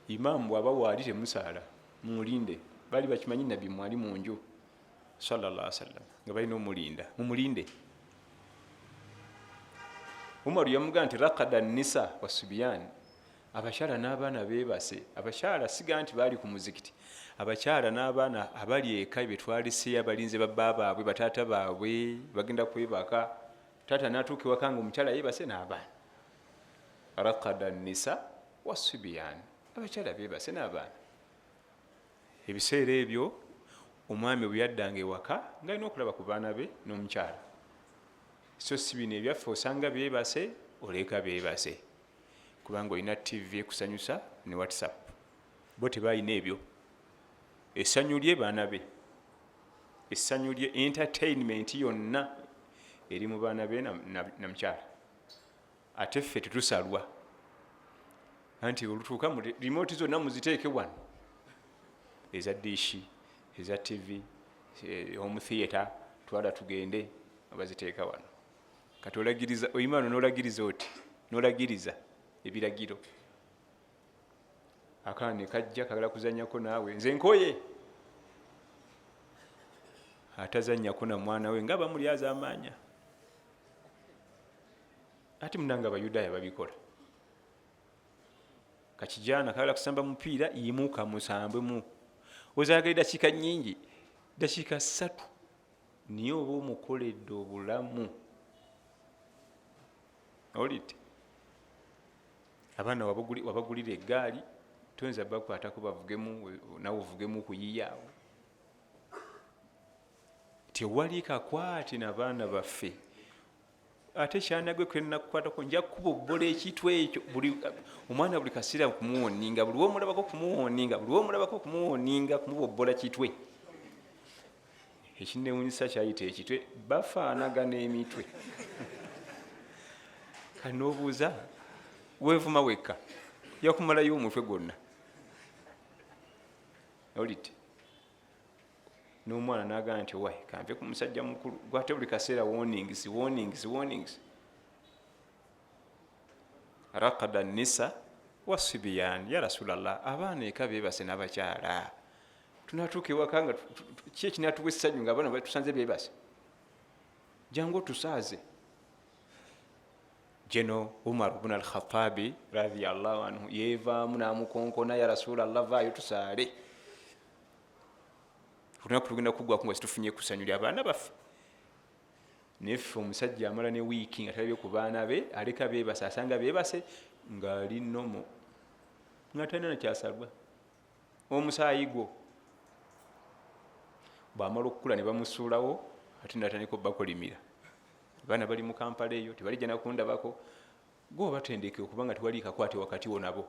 [SPEAKER 1] imaamu bw'aba waali temusaala mumulinde, bali bakimanyi nabbi mwali munju sallallahu alaihi wasallam nga balina omulinda, mumulinde. Umaru yamugamba nti raqada nisa wasubyan, abakyala n'abaana beebase. Abakyala siga nti baali ku muzikiti, abakyala n'abaana abali eka betwalise abalinze babba baabwe bataata baabwe bagenda kwebaka, taata n'atuuka ewaka nga omukyala yeebase n'abaana. Raqada nisa wasubyan, abakyala beebase n'abaana. Ebiseera ebyo omwami bwe yaddanga ewaka ng'alina okulaba ku baana be n'omukyala. So si bino ebyaffe osanga beebase oleeka beebase, kubanga olina TV ekusanyusa ne WhatsApp. Bo tebalina ebyo. Essanyu lye baana be, essanyu lye, entertainment yonna eri mu baana be na mukyala. Ate ffe tetusalwa anti olutuuka remote zonna muziteeke wano, eza dishi, eza TV, home theatre, twala tugende abaziteeka wano. Kati olagiriza oyimano n'olagiriza oti n'olagiriza ebiragiro. Akaana kajja kagala kuzannyako naawe, nze nkoye, atazannyako na mwana we nga bamulyaza amaanya. Ati munanga Abayudaaya babikola. Kakijana kagala kusamba mupiira, yimuka musambemu. Ozaagala dakiika nnyingi, dakiika 3 niyo oba omukoledde obulamu. Olite abaana wabagulira eggaali, toyinza bakwatako bavugemu, nawe ovugemu kuyiyaawo. Tewali kakwate n'abaana baffe. Ate kyanagwe kwenakukwatako nja kubobbola ekitwe ekyo. Omwana buli kaseera kumuwoninga, buli womulabako kumuwoninga, buli womulabako kumuwoninga, kumubobbola kitwe. Ekinewunyisa kyayita ekitwe, bafaanagana emitwe. Kati n'obuuza weevuma wekka, yakumalayo omutwe gwonna. Olite n'omwana n'agamba nti wayi kanve ku musajja mukulu, gwate buli kaseera warnings. Raqada nisa wasibyan, ya Rasulallah, abaana eka beebase n'abakyala. Tunatuuka ewaka nga ki ekinatuwa essanyu nga abaana tusanze beebase? Jangu tusaaze. Jeno Umar ibn al-Khattabi radhiyallahu anhu yeevaamu n'amukonkona, ya Rasulallah, vaayo tusaale. Olunaku tugenda kuggwako nga situfunye kusanyulya abaana baffe. Neffe omusajja amala ne wiiki nga talabye ku baana be, aleka beebase, asanga beebase ng'ali nomo, nga talina nakyasalwa. Omusaayi gwo bw'amala okukula ne bamusuulawo, ate natandika obbakolimira. Abaana bali mu Kampala eyo, tebalijja nakundabako. Gwe obatendeke okuba nga tewali kakwate wakati wo nabo.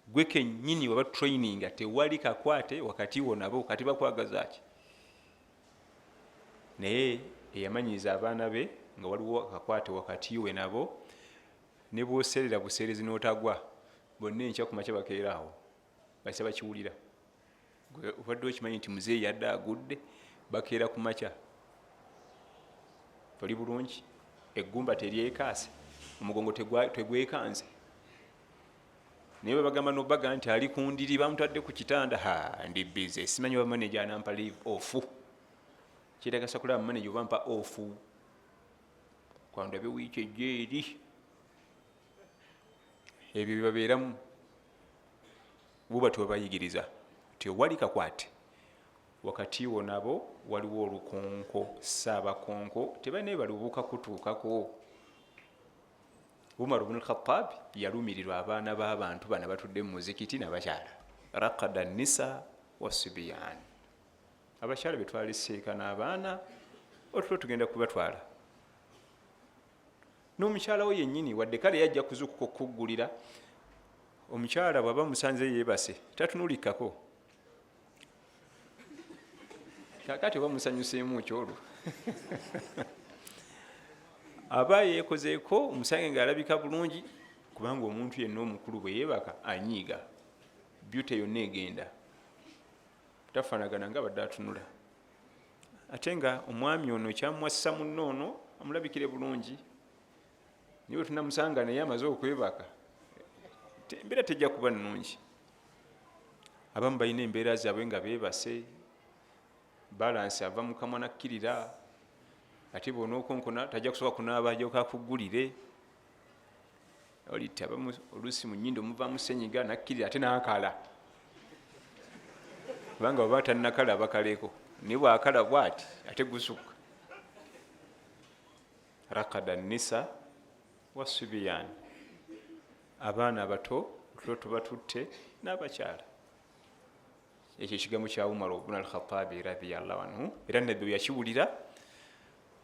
[SPEAKER 1] Gwe kennyini waba traininga, tewali kakwate wakati wo nabo, kati bakwagaza ki? Naye eyamanyiza abaana be nga waliwo kakwate wakati we nabo, ne bw'oserera buseerezi n'otagwa, bonna enkya ku makya bakeera awo, balisa bakiwulira. Obadde okimanyi nti muzeeyi yadde agudde, bakeera ku makya. Toli bulungi, eggumba teryekaase, omugongo tegwekanze. Naye bagamba n'obbaga nti ali ku ndiri, bamutadde ku kitanda, ndi busy, simanyi oba manager anampa leave off. Kyetagasa kulaba manager oba mpa off, kwandabe wiiki ejja eri. Ebyo byebabeeramu buba tebabayigiriza. Tewali kakwate wakati wo nabo, waliwo olukonko, saabakonko, tebalina balubuuka kutuukako. Umar ibn al-Khattab yalumirirwa abaana b'abantu bana batudde mu muzikiti n'abakyala. Raqada nisa wasibyan, abakyala betwaliseeka n'abaana otulo tugenda kubatwala. N'omukyala we yennyini wadde kale yajja kuzuukuka okuggulira, omukyala bw'aba musanze yeebase tatunulikako. Kakati oba musanyuseemu kyolwo. Aba yeekozeeko omusange ng'alabika bulungi, kubanga omuntu yenna omukulu bwe yeebaka anyiiga, byute yonna egenda, tafaanagana nga badde atunula. ate nga omwami ono kyamwassa munno ono amulabikire bulungi, niwe tunamusanga naye amaze okwebaka, embeera tejja kuba nnungi. Abamu balina embeera zaabwe nga beebase, balansi ava mu kamwa nakkirira, ate bonookonkona tajja kusooka kunaaba ajoka akuggulire. Olita abamu oluusi mu nnyindo muvaamu senyiga nakkirira ate naakala, kubanga baba tannakala abakaleko, naye bwakala bwati ate gusukka. Rakada nisa wasubiyani, abaana abato tulo tubatutte n'abakyala. Ekyo ekigambo kya Umar ibn al-Khattabi radiyallahu anhu, era nabbi yakiwulira,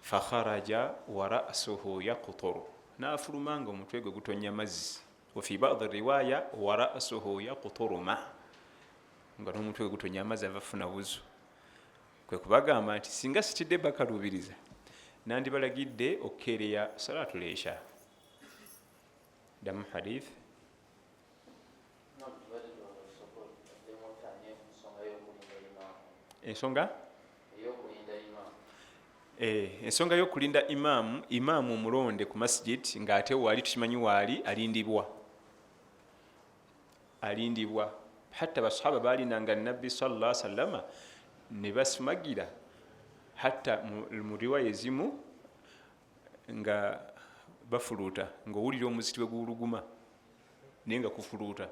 [SPEAKER 1] fakharaja wa ra'suhu yaqturu, n'afulumanga omutwe gwe gutonya mazzi. Wa fi ba'd riwaya wa ra'suhu yaqturu ma, nga n'omutwe gwe gutonya amazzi avafuna buzu. Kwe kubagamba nti singa sitidde bakalubiriza nandibalagidde okukeereya salatul isha. Damu hadith ensonga y'okulinda imaamu omulonde ku masjid ng'ate waali tukimanyi waali alindibwa. Hatta basahaba baalindanga nabbi sallallahu alaihi wasallama ne basumagira, hatta mu riwaya ezimu nga bafuluuta, ng'owulira omuzikiti bwe guwuluguma naye nga kufuluuta,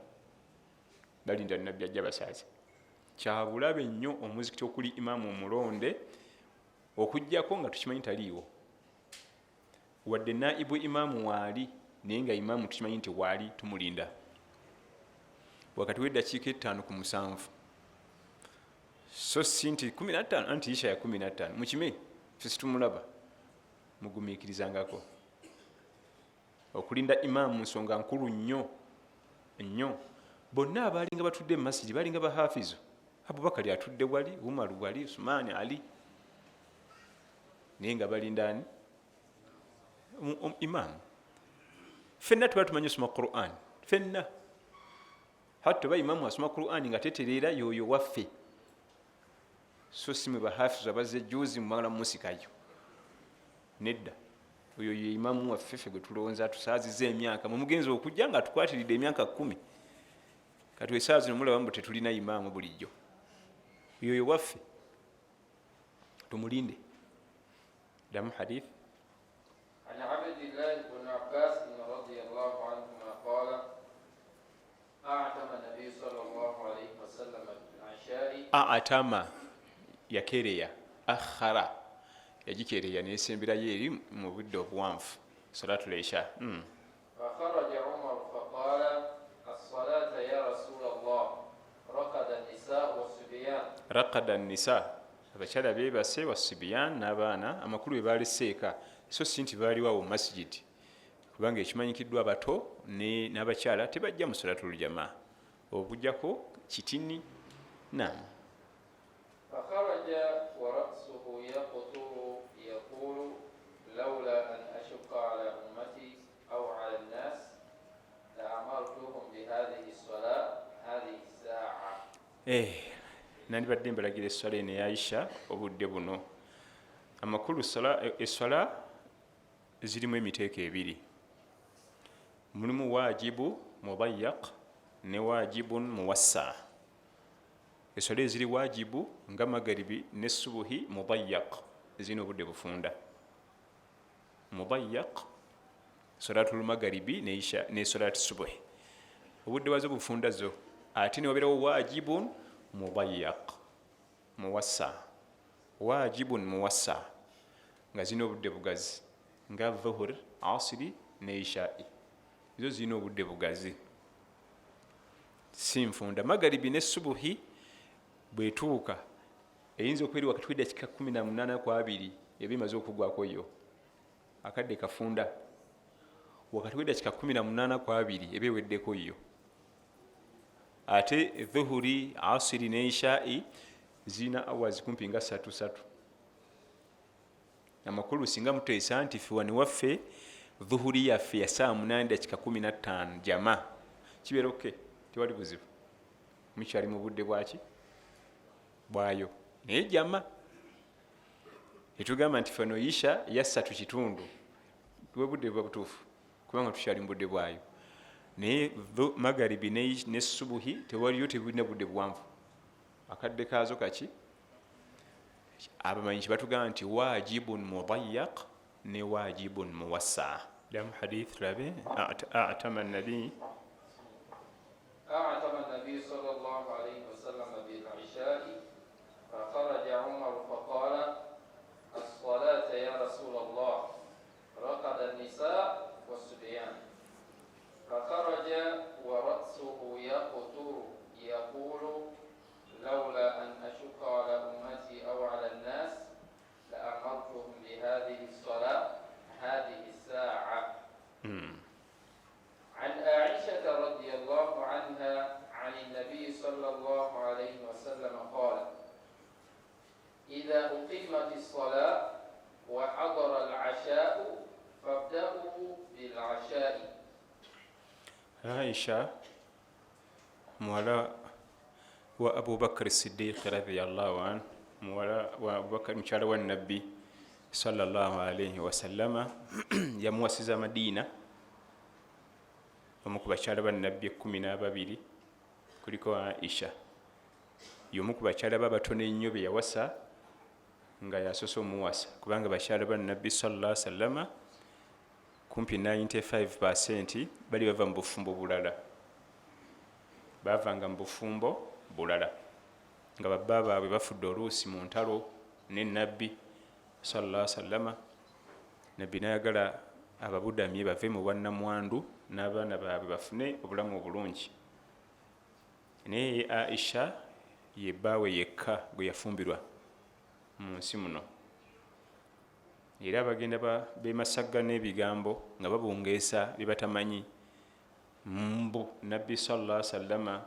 [SPEAKER 1] balinda nabbi ajja basaaza. Kyabulabe nnyo omuzikiti okuli imaamu omulonde, okujjako nga tukimanyi taliiwo, wadde naibu imaamu waali, naye nga imaamu tukimanyi nti waali tumulinda wakati w'eddakiika 5 ku 7, so si nti 15 anti isha ya 15 mukime ffe situmulaba, mugumiikirizangako. Okulinda imaamu nsonga nkulu nnyo. Bonna abaalinga batudde mu masjidi baalinga bahafizu. Abubakari atudde wali, Umaru wali, Usmani, Ali, naye nga balinda ani? Imaamu. Ffenna tuba tumanyi osoma Qur'an, ffenna. Hatta ba imaamu asoma Qur'an nga tetereera yoyo waffe, so si mwe bahafizu abazze juzi mumala musikayo. Nedda, oyo ye imaamu waffe ffe gwe tulowooza atusaaziza emyaka, mumugenzi okujja nga tukwatiridde emyaka 10, kati esaawa zino mulaba mbu tetulina imaamu bulijjo. Yoyo waffe tumulinde. Damu hadith.
[SPEAKER 2] عن عبد الله بن عباس رضي الله عنهما قال أعتم النبي صلى الله عليه وسلم بالعشاء.
[SPEAKER 1] أعتم yakereya, akhara yagikereya nesemberayo eri mu budde obuwanvu, salatul isha.
[SPEAKER 2] فخرج عمر فقال الصلاة يا رسول الله رقد النساء والصبيان.
[SPEAKER 1] رقد النساء, abakyala beebase, wasibyan, n'abaana amakulu bwe baaleseeka, so si nti baaliwawo mu masjidi, kubanga ekimanyikiddwa abato n'abakyala tebajja mu salatul jamaa, okujjako kitini. Naam.
[SPEAKER 2] فخرج ورأسه يقطر يقول لولا أن أشق على أمتي أو على الناس لأمرتهم بهذه الصلاة هذه الساعة. nandibadde mbalagira esswala eno ya Aisha obudde buno. Amakulu esswala zirimu emiteeko ebiri, mulimu wajibu mudayyaq ne wajibun muwassa. Esswala eziri wajibu nga magaribi ne subuhi mudayyaq, zirina obudde bufunda. Mudayyaq salatul magaribi ne salatu subuhi, obudde wazo bufunda zo. Ate ne wabeerawo wajibun mudayyaq muwassa, wajibun muwassa nga zirina obudde bugazi, nga dhuhur, asiri ne ishai, ezo zirina obudde bugazi, si nfunda. Magaribi ne subuhi bwetuuka eyinza okubeera wakati w'eddakiika 18 ku 2 eba emaze okugwako yo, akadde kafunda. Wakati w'eddakiika 18 ku 2 eba eweddeko yo. Ate dhuhuri, asiri ne ishai zirina awazi kumpi nga 3. Amakulu singa muteesa nti ffe wano waffe dhuhuri yaffe ya saa 8:15 jama, kibeera oke, tewali buzibu, mukyali mu budde bwaki bwayo, naye jama etugamba nti fano isha yassatu kitundu tuwe budde bwa butuufu kubanga tukyali mu budde bwayo, naye magaribi ne subuhi tewaliyo tebulina budde buwanvu, akadde kaazo kaki. abamanyi kibatugamba nti wajibun mudayaq ne wajibun muwassa. damu hadith labe atama nabi
[SPEAKER 3] صلى الله عليه وسلم بالعشاء فخرج عمر فقال الصلاة يا رسول الله رقد النساء والصبيان فخرج ورأسه يقطر يقول لولا أن أشق على أمتي أو على الناس لأمرتهم بهذه الصلاة هذه الساعة. عن عائشة رضي الله عنها عن النبي صلى الله عليه وسلم قال إذا أقيمت الصلاة وحضر العشاء فابدأوا بالعشاء.
[SPEAKER 2] عائشة مولا وأبو بكر الصديق رضي الله عنه مولا وأبو بكر مشار والنبي صلى الله عليه وسلم يموسز مدينة omu ku bakyala ba nabbi 12 kuliko Aisha, y'omu ku bakyala ba batono ennyo be yawasa nga yasoose omuwasa, kubanga bakyala ba nabbi sallallahu alaihi wasallam kumpi 95% bali bava mu bufumbo bulala, bavanga mu bufumbo bulala nga babba baabwe bafudde oluusi mu ntalo ne nabbi sallallahu alaihi wasallam. Nabbi n'ayagala ababudamye bave mu bwannamwandu n'abaana baabwe bafune obulamu obulungi. Naye Aisha ye bbaawe yekka gwe yafumbirwa mu nsi muno, era bagenda bemasagga n'ebigambo nga babungeesa bye batamanyi. Nabbi sallallahu alaihi wasallam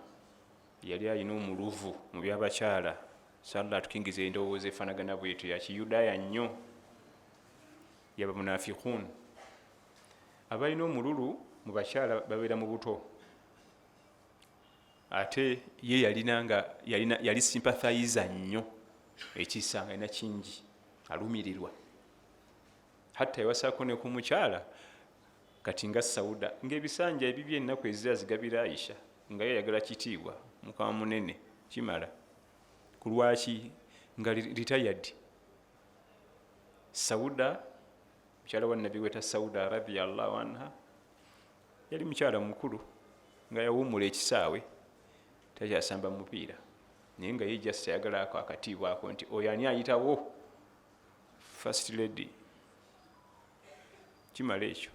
[SPEAKER 2] yali alina omuluvu mu byabakyala, sallallahu tukingiza endowooza efaanagana bwetu ya kiyudaaya nnyo, yaba munafiqun. Abalina omululu mu bakyala babeera mu buto, ate ye yali sympathizer nnyo, ekisanga alina kingi, alumirirwa. Hatta yawasaako ne ku mukyala kati nga Sauda, ng'ebisanja ebibye ennaku ezira zigabira Aisha, nga ye yagala kitiibwa mukama munene kimala. Ku lwaki? Nga retired. Sauda mukyala wa Nabbi weta Sauda radhiyallahu anha yali mukyala mukulu nga yawummula ekisaawe, takyasamba mupiira, naye nga ye just yagalaako akatiibwako nti oyo ani ayitawo first lady. Kimala ekyo.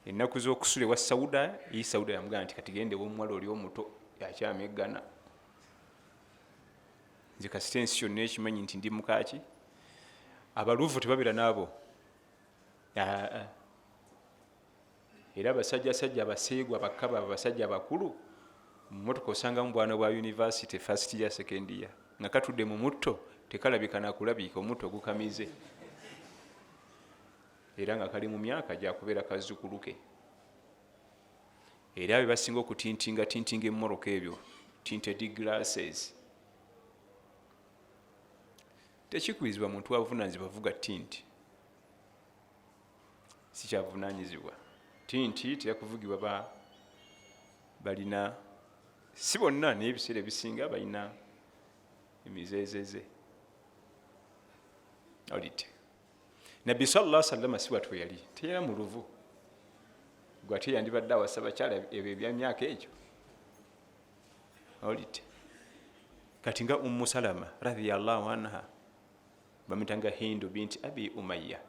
[SPEAKER 2] Ennaku z'okusula ewa Sauda, ye Sauda yamugamba nti kati gende w'omuwala oli omuto yakyameggana, nze kasita ensi yonna ekimanyi nti ndi mukaaki. Abaluvu tebabeera naabo, era abasajjasajja abaseegwa abakaba abasajja abakulu mu motoka osangamu bwana bwa university first year second year nga katudde mu mutto tekalabika nakulabika, omutto gukamize, era nga kali mu myaka gyakubeera kazzukuluke. Era abe basinga okutintinga emmoroka ebyo tinted glasses. Tekikubirizibwa muntu wavunaanyizibwa vuga tinti, si kyavunaanyizibwa. Tinti teyakuvugibwa balina, si bonna naye ebiseera ebisinga balina emizeezeze. Olite Nabbi sallallahu alaihi wasallam si bwatyo yali, teyera mu luvu, gwate yandibadde awasa bakyala ebyo ebya myaka egyo. Olite kati nga Ummu Salama radhiyallahu anha bamutanga Hindu binti Abi Umayya,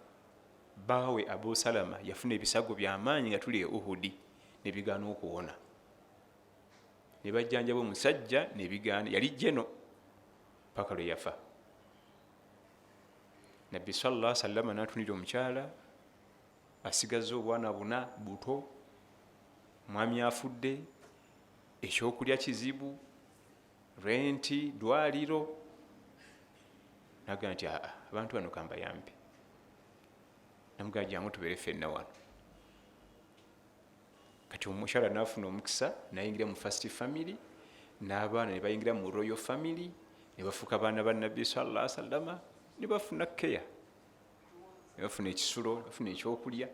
[SPEAKER 2] baawe Abu Salama yafuna ebisago by'amaanyi nga tuli e Uhudi, ne bigaana okuwona, ne bajjanjaba omusajja ne bigaana, yali jeno paka lwe yafa. Nabbi sallallahu alaihi wasallam n'atunira omukyala asigaza obwana buna buto, mwami afudde, ekyokulya kizibu, renti, dwaliro, naga nti abantu bano kambayambe, namugaa jangu tubeere ffenna wano. Kati omukyala n'afuna omukisa n'ayingira mu first family, n'abaana ne bayingira mu royal family, ne bafuuka baana ba Nabbi sallallahu alaihi wasallam, ne bafuna keya bafuna ekisulo bafuna ekyokulya.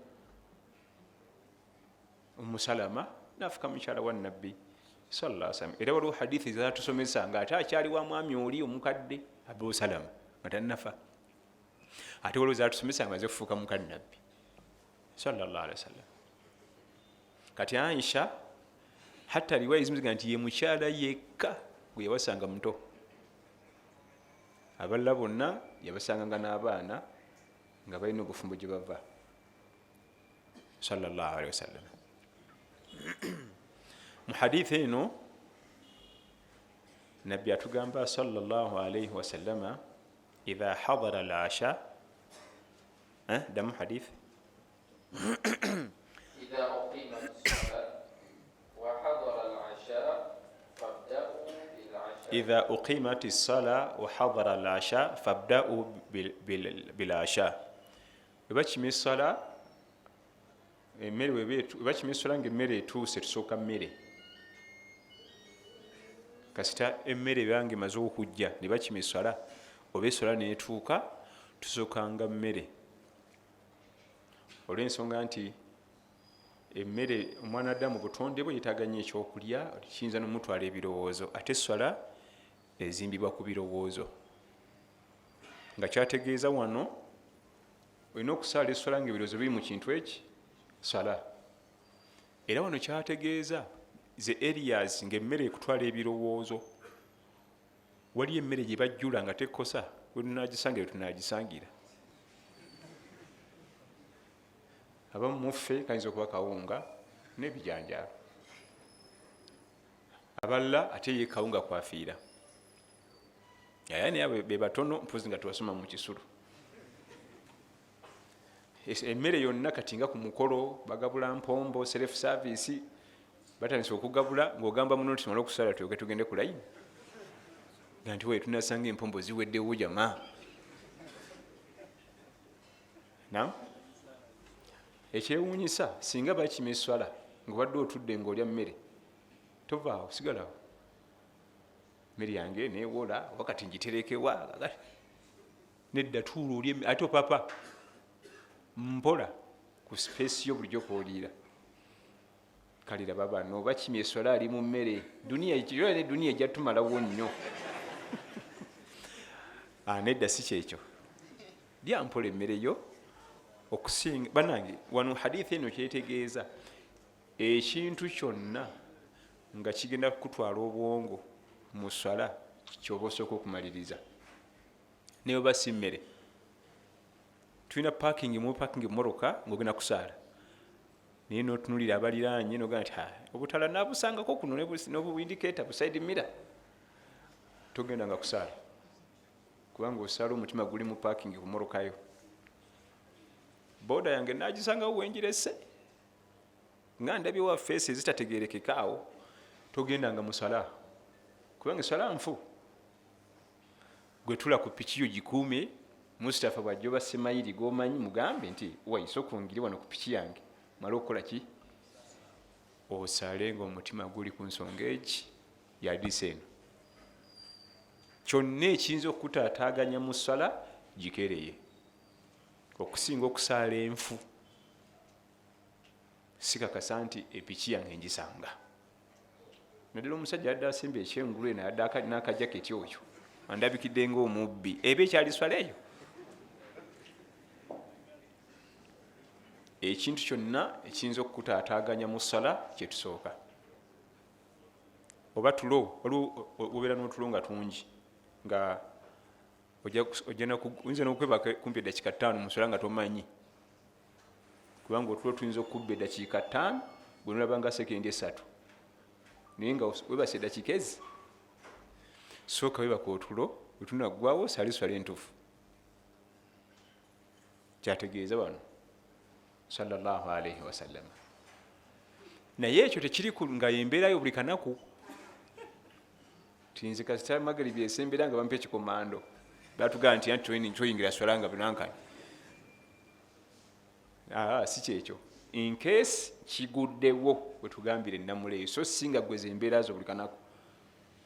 [SPEAKER 2] Umusalama nafuka mukyala wa nabbi sallallahu alaihi wasallam. Era waliwo hadithi zatusomesa nga ate akyali wa mwami oli omukadde Abu Salama nga tannafa, ate waliwo zatusomesa nga maze kufuuka muka nabbi sallallahu alaihi wasallam. Kati Aisha hatta riwaya zimuziga nti ye mukyala yekka gwe yabasanga muto, abalala bonna yabasanganga n'abaana nga balina obufumbo gye bava sallallahu alaihi wasallam. Mu hadithi eno nabbi atugamba sallallahu alaihi wasallama idha hadara al-asha damu hadithi
[SPEAKER 3] إذا أقيمت الصلاة وحضر العشاء فابدأوا بالعشاء.
[SPEAKER 2] إذا أقيمت الصلاة وحضر العشاء فابدأوا بالعشاء. Bwebakima essala emmere bwebakima essala ng'emmere etuuse tusooka mmere. Kasita emmere ebange emaze okujja ne bakima essala oba essala neetuuka tusookanga mmere, olw'ensonga nti emmere omwana addamu butonde bwe yetaaga nnyo ekyokulya, kiyinza n'omutwala ebirowoozo, ate essala ezimbibwa ku birowoozo. Nga kyategeeza wano olina okusaala essala ng'ebirowoozo biri mu kintu eki sala. Era wano kyategeeza ze areas ng'emmere ekutwala ebirowoozo, wali emmere gye bajjula nga tekkosa we tunaagisangira we tunaagisangira. Abamu muffe kayinza okuba kawunga n'ebijanjaalo, abalala ate ye kawunga kwafiira. Naye abo be batono mpozi nga tubasoma mu kisulu. Emmere yonna kati nga ku mukolo bagabula mpombo self service, batandise okugabula ng'ogamba muno nti tumale okusala tulyoke tugende ku layini, nga nti we tunasanga empombo ziweddewo jamaa. Naam, ekyewuunyisa singa bakima esswala ng'obadde otudde ng'olya mmere tovaawo, sigalawo mmere yange neewola wakati ngiterekewa nedda tuula oli ate opapa mpola ku sipeesi yo bulijjo kwoliira. Kale raba bano bakimya esswala ali mu mmere, duniya ejja tumalawo nnyo. Nedda si kyekyo, lya mpola emmere yo okusinga. Bannange wano hadithi eno kyetegeeza ekintu kyonna nga kigenda kukutwala obwongo mu ssala kyoba osooka okumaliriza. Naye oba si mmere, tulina parking mmotoka ng'ogenda kusaala, naye n'otunulira abaliraanye n'ogamba nti obutala nabusangako kuno n'obuindikeeta busaidi mira, togenda nga kusaala kubanga osaala omutima guli mu parking ku mmotokayo. Boda yange nagisangawo wenjirese nga ndabye wa feesi ezitategerekeka awo, togenda nga musala kubanga sala nfu. Gwe tula ku piki yo gikuume, Mustafa bw'ajja oba Semayiri g'omanyi mugambe nti wayise okwongere wano ku piki yange mala okukola ki, osale ng'omutima guli ku nsonga eki yadise eno. Kyonna ekiyinza okukutaataaganya mu ssala gikereye okusinga okusaala enfu. Sikakasa nti epiki yange ngisanga. Naddala omusajja yadde asemba ekyengulu eno yadde n'akajaketi oyo andabikidde ng'omubbi, eba ekyali swala eyo. Ekintu kyonna ekiyinza okukutaataaganya mu ssala kyetusooka. Oba tulo, waliwo obeera n'otulo nga tungi nga oyinza n'okweba kumpi eddakiika 5 mu ssala nga tomanyi, kubanga otulo tuyinza okukubba eddakiika 5 gwe nolaba nga sekendi 3, naye nga webasa eddakiika ezi. Sooka webaka otulo wetunaggwawo sali swala entuufu. Kyategeeza wano sallallahu alaihi wasallam. Naye ekyo tekiri nga yembeerayo buli kanaku. Tuyinza kasita magaribi esembera nga bampa ekikomando batugamba nti training toyingira swala nga binankani. Si kyekyo, in case kiguddewo wetugambire namuleeyo, so singa gweza embeera zo buli kanaku.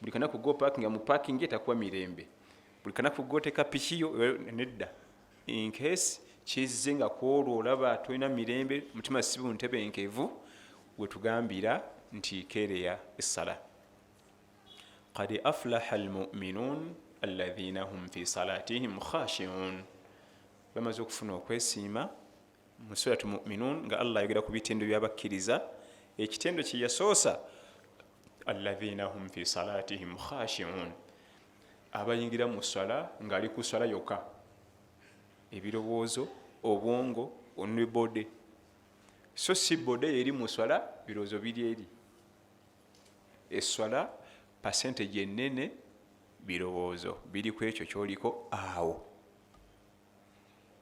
[SPEAKER 2] Buli kanaku go parking mu parking etakuwa mirembe, buli kanaku go teka pikiyo nedda. In case kizze nga kwolwo olaba tolina mirembe, mutima si buntebenkevu, wetugambira nti keereya essala. qad aflaha almuminun alladhina hum fi salatihim khashiun. bamaze okufuna okwesiima mu suratu muminun nga Allah ayogera ku bitendo byabakkiriza. ekitendo kye yasoosa alladhina hum fi salatihim khashiun, abayingira mu swala ng'ali ku swala yokka, ebirowoozo obwongo ne bode, so si bode eri mu swala, birowoozo biri eri. Eswala percentage ennene birowoozo biri ku ekyo kyoliko awo.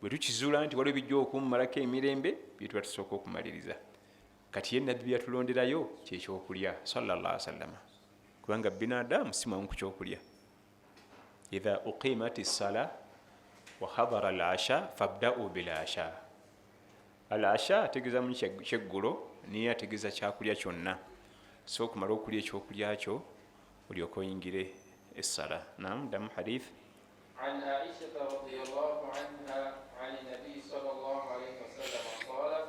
[SPEAKER 2] bwe tukizuula nti waliwo bijja okummalako emirembe, bye tuba tusooka okumaliriza. kati ye nabbi byatulonderayo kyekyokulya sallallahu alaihi wasallam, kubanga binadamu si mwamu ku kyokulya. idha uqimati ssala wa hadara al asha fabda'u bil asha. al asha ategeeza mu kyeggulo, niye ategeeza kyakulya kyonna. so okumala okulya ekyokulya kyo olyoka oyingire essala. nam damu hadith
[SPEAKER 3] عن عائشة رضي الله عنها عن النبي صلى الله عليه وسلم قالت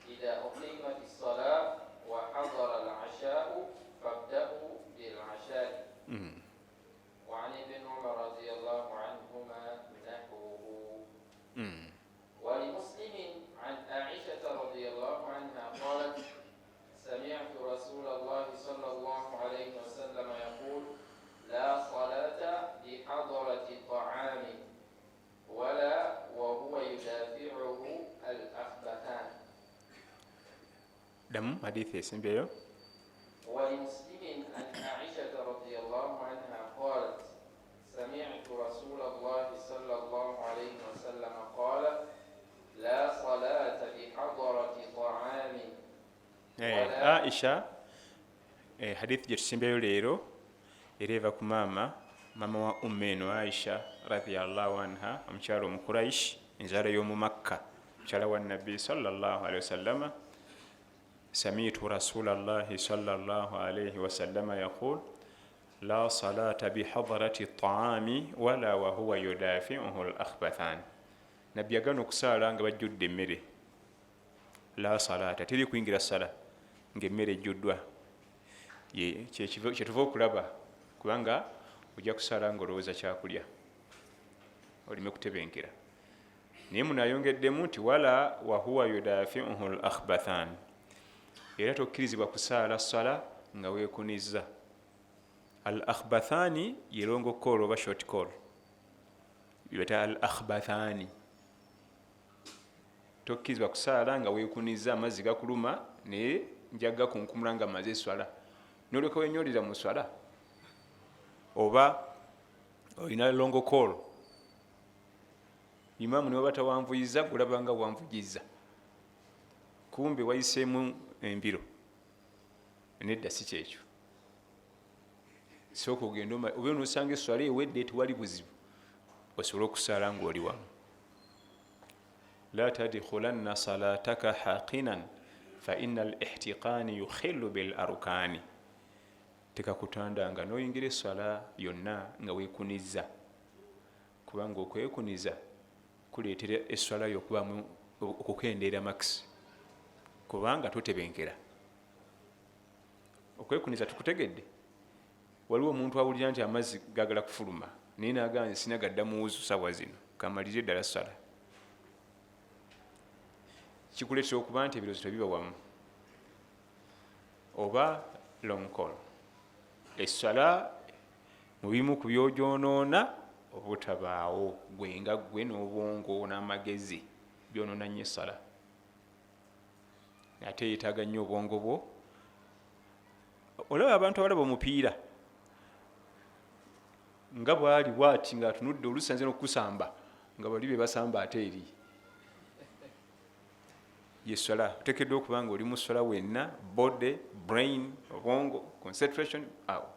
[SPEAKER 3] إذا أقيمت الصلاة وحضر العشاء فابدأوا بالعشاء. وعن ابن عمر رضي الله عنهما نحوه. ولمسلم عن عائشة رضي الله عنها قالت سمعت رسول الله صلى الله عليه وسلم يقول لا صلاة بحضرة طعام ولا وهو يدافعه الأخبثان.
[SPEAKER 2] دم حديث يسمى.
[SPEAKER 3] ولمسلم عن عائشة رضي الله عنها قالت سمعت رسول الله صلى الله عليه وسلم قال لا صلاة بحضرة طعام ولا.
[SPEAKER 2] عائشة حديث جرسمبيو ليرو ereva ku mama wa ummeno Aisha radhiyallahu anha, omukyalo omukuraish, enzaala y'omu Makka, mukyala wa nabbi sallallahu alaihi wasallam. samitu rasulallahi sallallahu alaihi wasallam yaqul la salata bihadarati at-ta'ami wala wa huwa yudafi'uhu al-akhbathan. nabbi yagana okusaala nga bajjudde emmere. la salata, teri kuyingira sala ng'emmere ejjuddwa. kyetuva okulaba, kubanga ojja kusala ng'olowooza kyakulya, olime kutebenkera. naye munayongeddemu nti wala wahuwa yudafi'uhu al-akhbathan, era tokkirizibwa kusaala sala nga weekunizza. al-akhbathani ye long call oba short call, bibeta al-akhbathani. tokkirizibwa kusaala nga weekunizza, amazzi gakuluma naye njaga kunkumula nga maze swala, nolyoka wenyolera mu swala. oba olina long call, imamu niwe batawanvuyiza, gulabanga wanvugiza, kumbe wayiseemu embiro. nedda si kyekyo. sooka ogenda oba nosanga eswala ewedde tewali buzibu, osobole okusaala ng'oli wamu. la tadkhulanna salataka haqinan fa inna al-ihtiqani yukhillu bil arkani. tekakutandanga noyingira eswala yonna nga weekunizza, kubanga okwekuniza kuleetera eswala yokubamu okukendeera makisi, kubanga totebenkera. okwekuniza tukutegedde. waliwo omuntu awulira nti amazzi gagala kufuluma naye nagaa sinagadda muwuzu sawa zino, kamalire ddala swala. kikuleetera okuba nti ebirowoozo tebiba wamu. oba long call, essala mu bimu ku byogyonoona obutabaawo, gwenga gwe n'obwongo n'amagezi byonoona nnyo essala. ate yeetaaga nnyo obwongo bwo. olaba abantu abalaba omupiira nga bwali bwati nga atunudde, olusanze n'okusamba nga bali be basamba ate eri. yeswala oteekeddwa okuba nga oli mu swala wenna, body, brain, obwongo, concentration awo.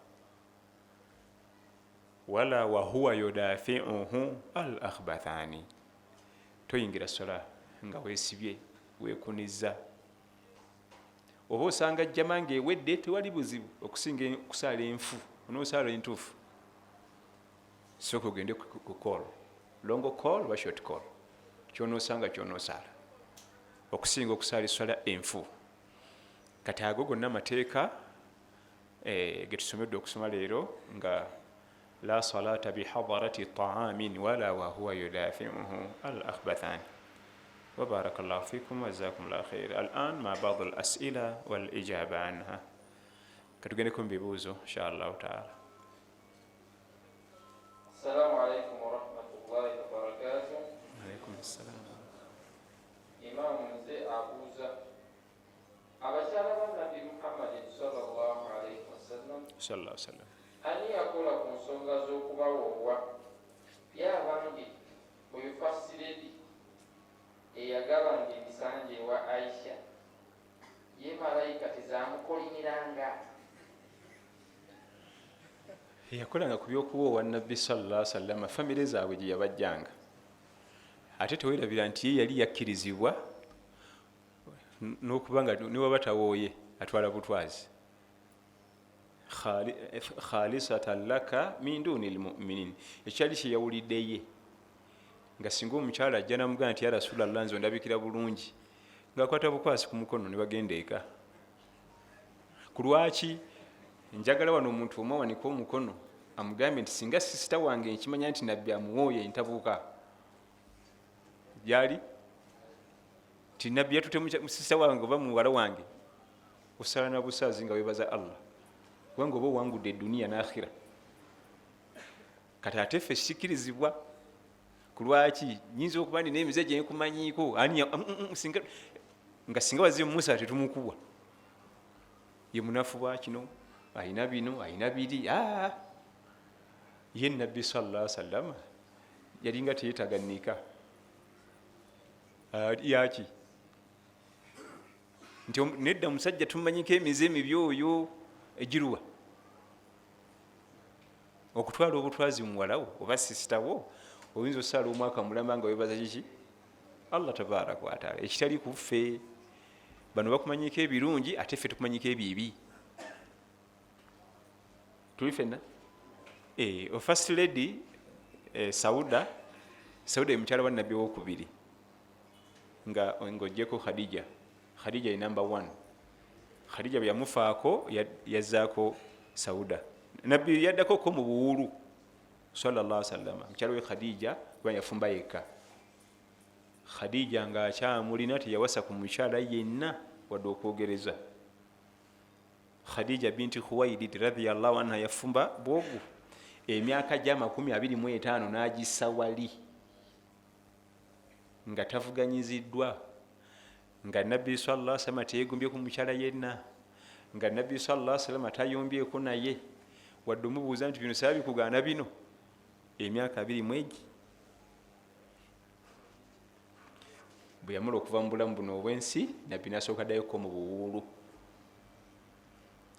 [SPEAKER 2] wala wahuwa yudafi'uhu al-akhbathani, toyingira swala nga weesibye weekunizza. oba osanga jjama ng'ewedde tewali buzibu okusinga okusaala enfu, onoosaala entuufu. sooka ogende ku call, long call oba short call, kyonosanga kyonosaala okusinga okusaala eswala enfu. Kati ago gonna amateeka getusomedde okusoma leero nga la salata bihadarati taamin wala wahuwa yudafiuhu al akhbathani. وبارك الله فيكم وجزاكم الله خير. الآن مع بعض الأسئلة والإجابة عنها. كتجنكم ببوزو إن شاء الله تعالى.
[SPEAKER 3] السلام عليكم ورحمة الله وبركاته.
[SPEAKER 2] عليكم السلام.
[SPEAKER 3] إمام زي أبوزة أبشر النبي محمد صلى الله عليه وسلم
[SPEAKER 2] صلى الله عليه وسلم
[SPEAKER 3] أن يقول لكم سنة زوكما وهو يا بانجي ويفسر لي eyagabanga emisanje wa Aisha ye malayika tezamukoliniranga.
[SPEAKER 2] yakolanga ku byokuwoowa nabbi sallallahu alaihi wasallam famire zaabwe gye yabajjanga, ate tewerabira nti ye yali yakkirizibwa n'okuba nga niwe batawooye atwala butwazi khalisatan laka min duni lmuminin, ekyali kye yawulidde ye nga singa omukyala ajja namugamba nti ya rasulallah nze ondabikira bulungi, ngaakwata bukwasi ku mukono ne bagenda eka. Ku lwaki njagala wano omuntu omu awanika omukono amugambe nti singa sisita wange nkimanya nti nabbi amuwooye ntabuuka gyali ti nabbi yatute sisita wange oba muwala wange, osala na busaazi nga webaza Allah kubanga oba owangudde eduniya n'akhira. Kati ate ffe sikkirizibwa. Kulwaki nyinza okuba ndi n'emize gye nkumanyiiko nga singa wazibu Musa tetumukubwa ye munafu bwa kino ayina bino ayina biri. Ye nabbi sallallahu alaihi wasallam yalinga teyetaganika yaki nti nedda musajja tumanyiko emize emibi oyo egiruwa okutwala obutwazi muwalawo oba sisitawo oyinza osaala omwaka mulamba nga webaza kiki Allah tabaraka wataala. Ekitali kuffe bano bakumanyiko ebirungi ate ffe tukumanyiko ebibi. Tuli fenna first lady Sauda ye mukyala wa nabbi owokubiri nga ojjeko Khadija ye number 1. Khadija bwe yamufaako yazzaako Sauda. Nabbi yaddako ko mu buwulu sallallahu alaihi wasallam, mukyala we Khadija kuba yafumba yekka. Khadija nga akyamulina teyawasa ku mukyala yenna wadde okwogereza. Khadija binti Khuwailid radhiyallahu anha yafumba bwogu emyaka gya 25 n'agissa wali nga tavuganyiziddwa, nga nabbi sallallahu alaihi wasallam teyegombye ku mukyala yenna, nga nabbi sallallahu alaihi wasallam tayombyeko naye wadde omubuuza nti bino sabi kugaana bino. Emyaka 20 bwe yamala okuva mu bulamu buno obwensi, nabbi nasooka ddayoko mu buwuulu.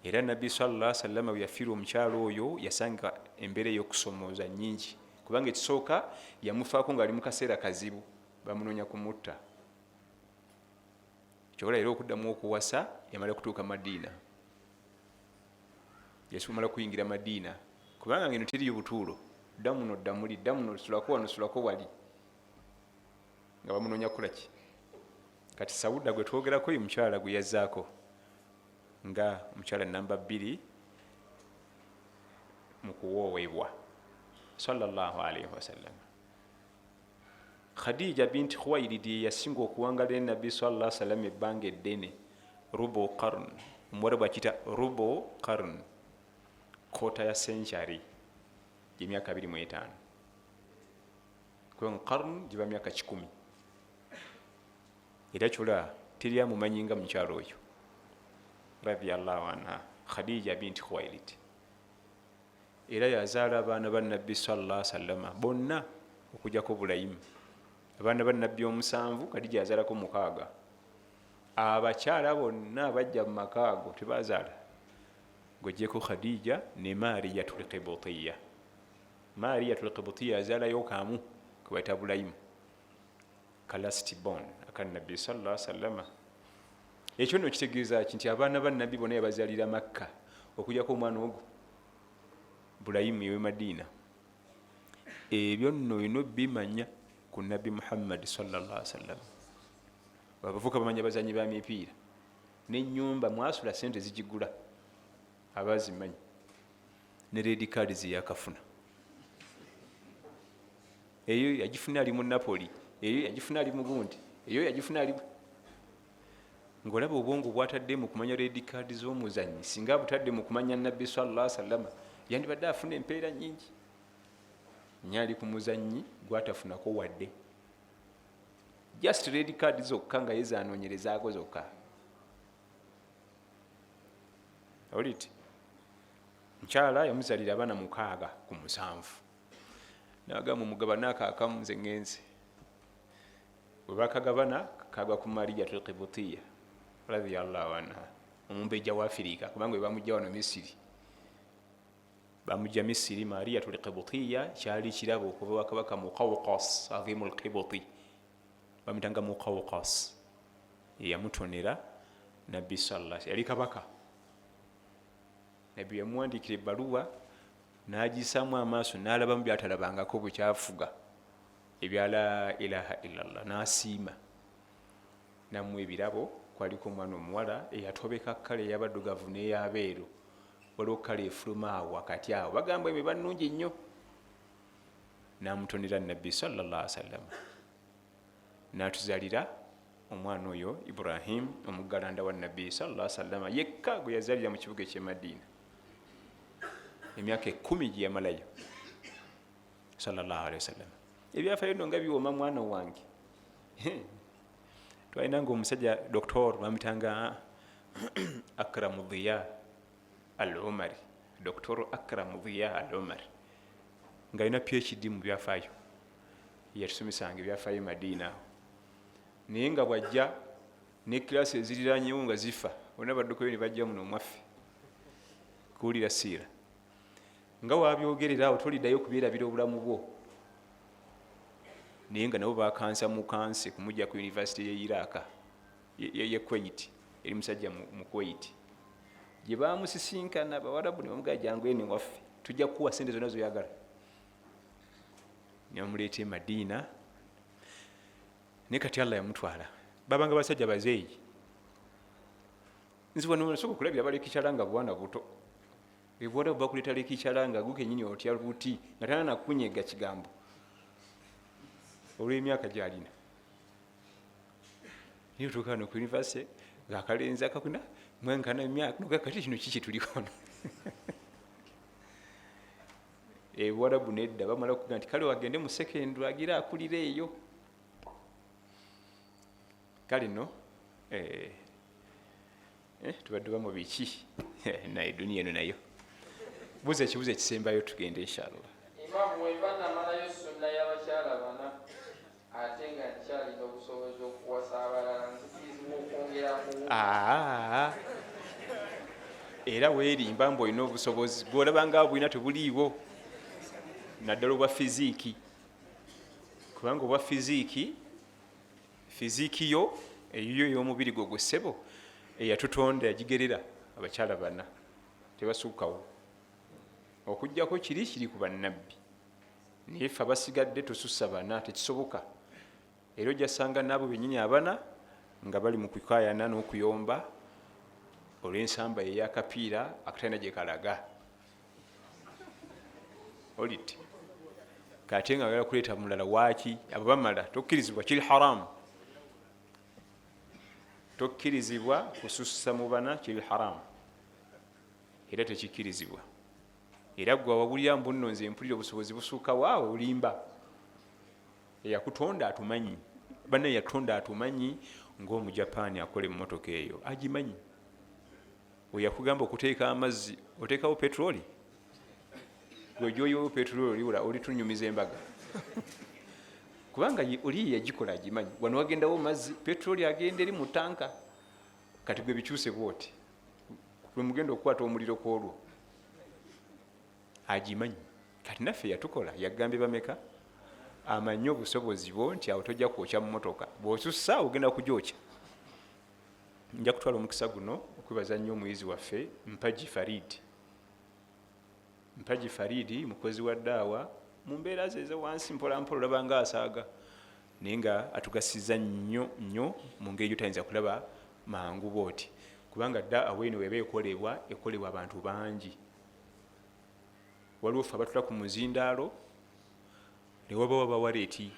[SPEAKER 2] Era nabbi sallallahu alaihi wasallam bwe yafiira omukyalo oyo yasanga embeera ey'okusomooza nnyingi, kubanga ekisooka yamufaako ng'ali mu kaseera kazibu, bamunoonya kumutta. Kyobola era okuddamu okuwasa yamala kutuuka Madiina. Yesu amala kuyingira Madiina kubanga ngeno teriyo butuulo, dda muno dda muli, dda muno sulako wano sulako wali, nga bamunoonya kulaki. Kati Sauda gwe twogerako ye mukyala gwe yazzaako nga mukyala namba 2 mu kuwoowebwa sallallahu alaihi wasallam. Khadija binti Khuwailid yasinga okuwangala nabbi sallallahu alaihi wasallam ebbanga eddene, rubu qarn. Omuwarabu akita rubu qarn, kota ya century gy'emyaka 25. Kubanga qarn giba myaka 10. Era kyolaba teri amumanyi nga mukyalo oyo radhiyallahu anha, Khadija binti Khuwailid. Era yazaala abaana ba nabbi sallallahu alaihi wasallam bonna okujjako Bulayimu. Abaana ba nabbi 7, Khadija yazaalako 6. Abakyala bonna abajja mu maka ago tebazaala ng'oggyeko Khadija ne Mariyatul Qibutiyya. Mariyatul Qibutiyya yazaalayo kamu ke bayita Bulayimu, ka last born aka nabbi sallallahu alaihi wasallam. Ekyo nno kitegeeza nti abaana ba nabbi bonna yabazaalira Makka okujjako omwana ogwo Bulayimu ewe Madiina. Ebyo nno bino bimanya ku nabbi Muhammad sallallahu alaihi wasallam. Abavuka bamanya bazanyi ba mipiira n'ennyumba mwasula sente zigigula abazimanyi ne red card ziyakafuna. Eyo yagifuna ali mu Napoli, eyo yagifuna ali mu gundi, eyo yagifuna ali ngolaba obwongo bwatadde mu kumanya red card z'omuzanyi singa butadde mu kumanya nabbi sallallahu alaihi wasallam yandibadde afuna empeera nyingi. Nyali ku muzanyi gwatafunako wadde just red card zokka nga yezaanoonyerezaako zokka. Oliti mukyala yamuzalira abaana 6 ku 7 nagamba mugabana akaakamu nze ngenze. Bwe bakagabana kagwa ku Mariyatul Qibutiyya radiyallahu anha omumbejja wa Afirika kubanga bwe bamujja wano Misiri. Bamujja Misiri Mariyatul Qibutiyya kyali kirabo okuva kabaka Muqawqas Azimul Qibuti bamutanga Muqawqas yamutonera nabbi sallallahu yali kabaka. Nabbi yamuwandikira ebbaluwa n'agisaamu amaaso n'alabamu byatalabangako bukyafuga ebya la ilaha illallah n'asiima nammwe ebirabo. Kwaliko omwana omuwala eyatobeka kkale ey'abaddugavu n'ey'abeeru waliwo kkale efuluma awo wakati awo bagamba ebe bannungi nnyo. N'amutonera nabbi sallallahu alaihi wasallam n'atuzalira omwana oyo Ibrahim omuggalanda wa nabbi sallallahu alaihi wasallam yekka gwe yazalira mu kibuga eky'e Madina. Emyaka 10 gye yamalayo sallallahu alaihi wasallam. Ebyafaayo nno nga biwooma mwana wange. Twalinanga omusajja doktor bamutanga Akramu Dhiya al-Umari, Dr. Akramu Dhiya al-Umari nga alina PhD mu byafaayo. Yatusomisanga ebyafaayo Madina naye nga bwajja ne kilasi eziriranyewo nga zifa bonna baddukayo ne bajja muno mwaffe kuwulira siira nga wabyogerera awo toliddayo kubyerabira obulamu bwo. Naye nga nabo bakansa mukanse kumujja ku University ye Iraq ye Kuwait eri musajja mu Kuwait gye bamusisinkana Abawarabu ne bamugaa jangu ene waffe tujja kuwa sente zonna zoyagala. Ne bamuleeta e Madina ne kati Allah yamutwala. Babanga basajja bazeeyi nzibwa nosobola okulabira balekikyalanga bwana buto ebwada bakuleeta lekikyalanga guke nyini otya buti nga tana nakunyega kigambo olw'emyaka gy'alina. Niyo tukaano ku University ng'akalenzi akakuna mwenkana emyaka nogakati kino kiki tuliko ono. Ebwarabu nedda bamala okuga nti kale wagende mu secondary agira akulira eyo. Kale no tubadde bamu biki naye duniya eno nayo. Buuza ekibuuzo ekisembayo tugende inshallah.
[SPEAKER 3] Imam wemba namalayo sunna y'abakyala bana ate nga nkyalina obusobozi okuwasa abalala nzikiriza okwongeramu.
[SPEAKER 2] Era weerimba mbu olina obusobozi bw'olaba nga bulina tebuliiwo naddala obwa fiziiki kubanga obwa fiziiki yo eyiyo ey'omubiri gwo gwe ssebo eyatutonda yagigerera abakyala bana tebasuukawo okujjako kiri ku bannabbi naye ffe abasigadde tusussa bana tekisoboka. Era ojasanga naabo bennyini abana nga bali mu kukaayana n'okuyomba olw'ensamba ey'akapiira akatalina gye kalaga. Oliti kate nga agala kuleeta mulala waaki abo bamala tokkirizibwa kiri haramu. Tokkirizibwa kusussa mu bana kiri haramu era tekikkirizibwa. Era gwe wabulira mbu nno nze mpulira obusobozi busuuka waawe olimba. Eyakutonda atumanyi banne yatonda atumanyi ng'omujapaani akola emmotoka eyo agimanyi. We yakugamba okuteeka amazzi oteekawo petroli gwe gyoyiwawo petroli olitunyumiza embaga kubanga oli yagikola agimanyi. Wano wagendawo mazzi petroli agenda eri mu tanka kati gwe bikyuse bwoti gwe mugenda okukwata omuliro kwolwo agimanyi. Kati naffe yatukola yagambye bameka amanyi obusobozi bwo nti awo tojja kwokya mu motoka bw'osussa ogenda kugyokya. Nja kutwala omukisa guno okwebaza nnyo omuyizi waffe Mpaji Farid. Mpaji Farid mukozi wa ddaawa mu mbeera ze ezowansi mpolampola olaba nga asaaga naye nga atugasiza nnyo mu ngeri gyotayinza kulaba mangu booti, kubanga daawa eno weba ekolebwa abantu bangi. Waliwo ffe abatula ku muzindaalo newabawo abawareeti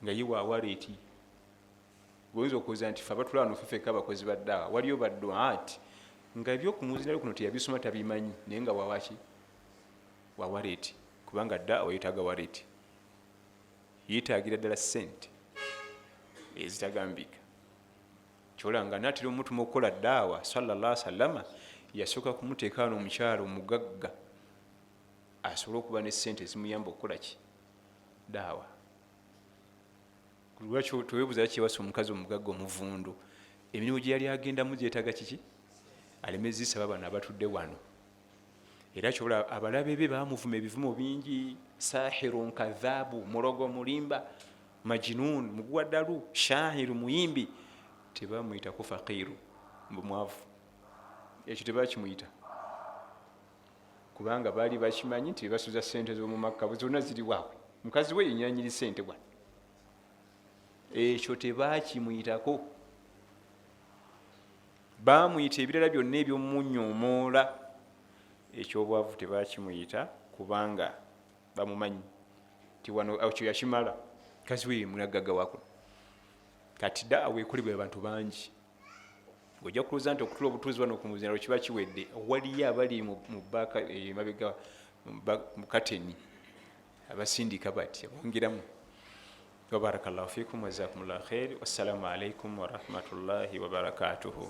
[SPEAKER 2] nga ye wawareeti, oyinza okuwuza nti ffe abatula wano fefeka abakozi ba daawa. Waliyo badduaati nga ebyokumuzindaalo kuno teyabisoma tabimanyi, naye nga wawaki wawareeti, kubanga daawa yetaaga wareeti, yetaagira ddala sente ezitagambika. Kyolanga naatera omutuma okukola daawa sallallahu alaihi wasallama yasooka kumuteeka wano omukyalo omugagga asobole okuba ne sente ezimuyamba okukola ki daawa. Lwaki twebuuza kiwasa omukazi omugagga omuvundu, emirimu gye yali agendamu gyetaaga kiki, aleme zisaba bano abatudde wano. Era kyobola abalabe be bamuvuma ebivumo bingi, sahirun kadhaabu, mulogo mulimba, majinun mugwaddalu, shahiru muyimbi. Tebamuyitako faqiru mumwavu, ekyo tebakimuyita, kubanga baali bakimanyi nti bebasuza sente z'omu Makka zonna ziri waabwe. Mukazi we yenyanyiri sente bwana, ekyo tebakimuyitako. Bamuyita ebirala byonna eby'omunnyomoola, ekyobwavu tebakimuyita kubanga bamumanyi nti wano ekyo yakimala. Mukazi we munagagga wakuno. Kati daawa ekolebwa abantu bangi, ojja kuloza nti okutula obutuuzi wano ku muzindaalo kiba kiwedde. Waliyo abali mu bbaka emabega mu kateni abasindika bati abongeramu. Wabarakallahu fikum wa jazakumullahu khair. Wassalamu alaikum warahmatullahi wabarakatuhu.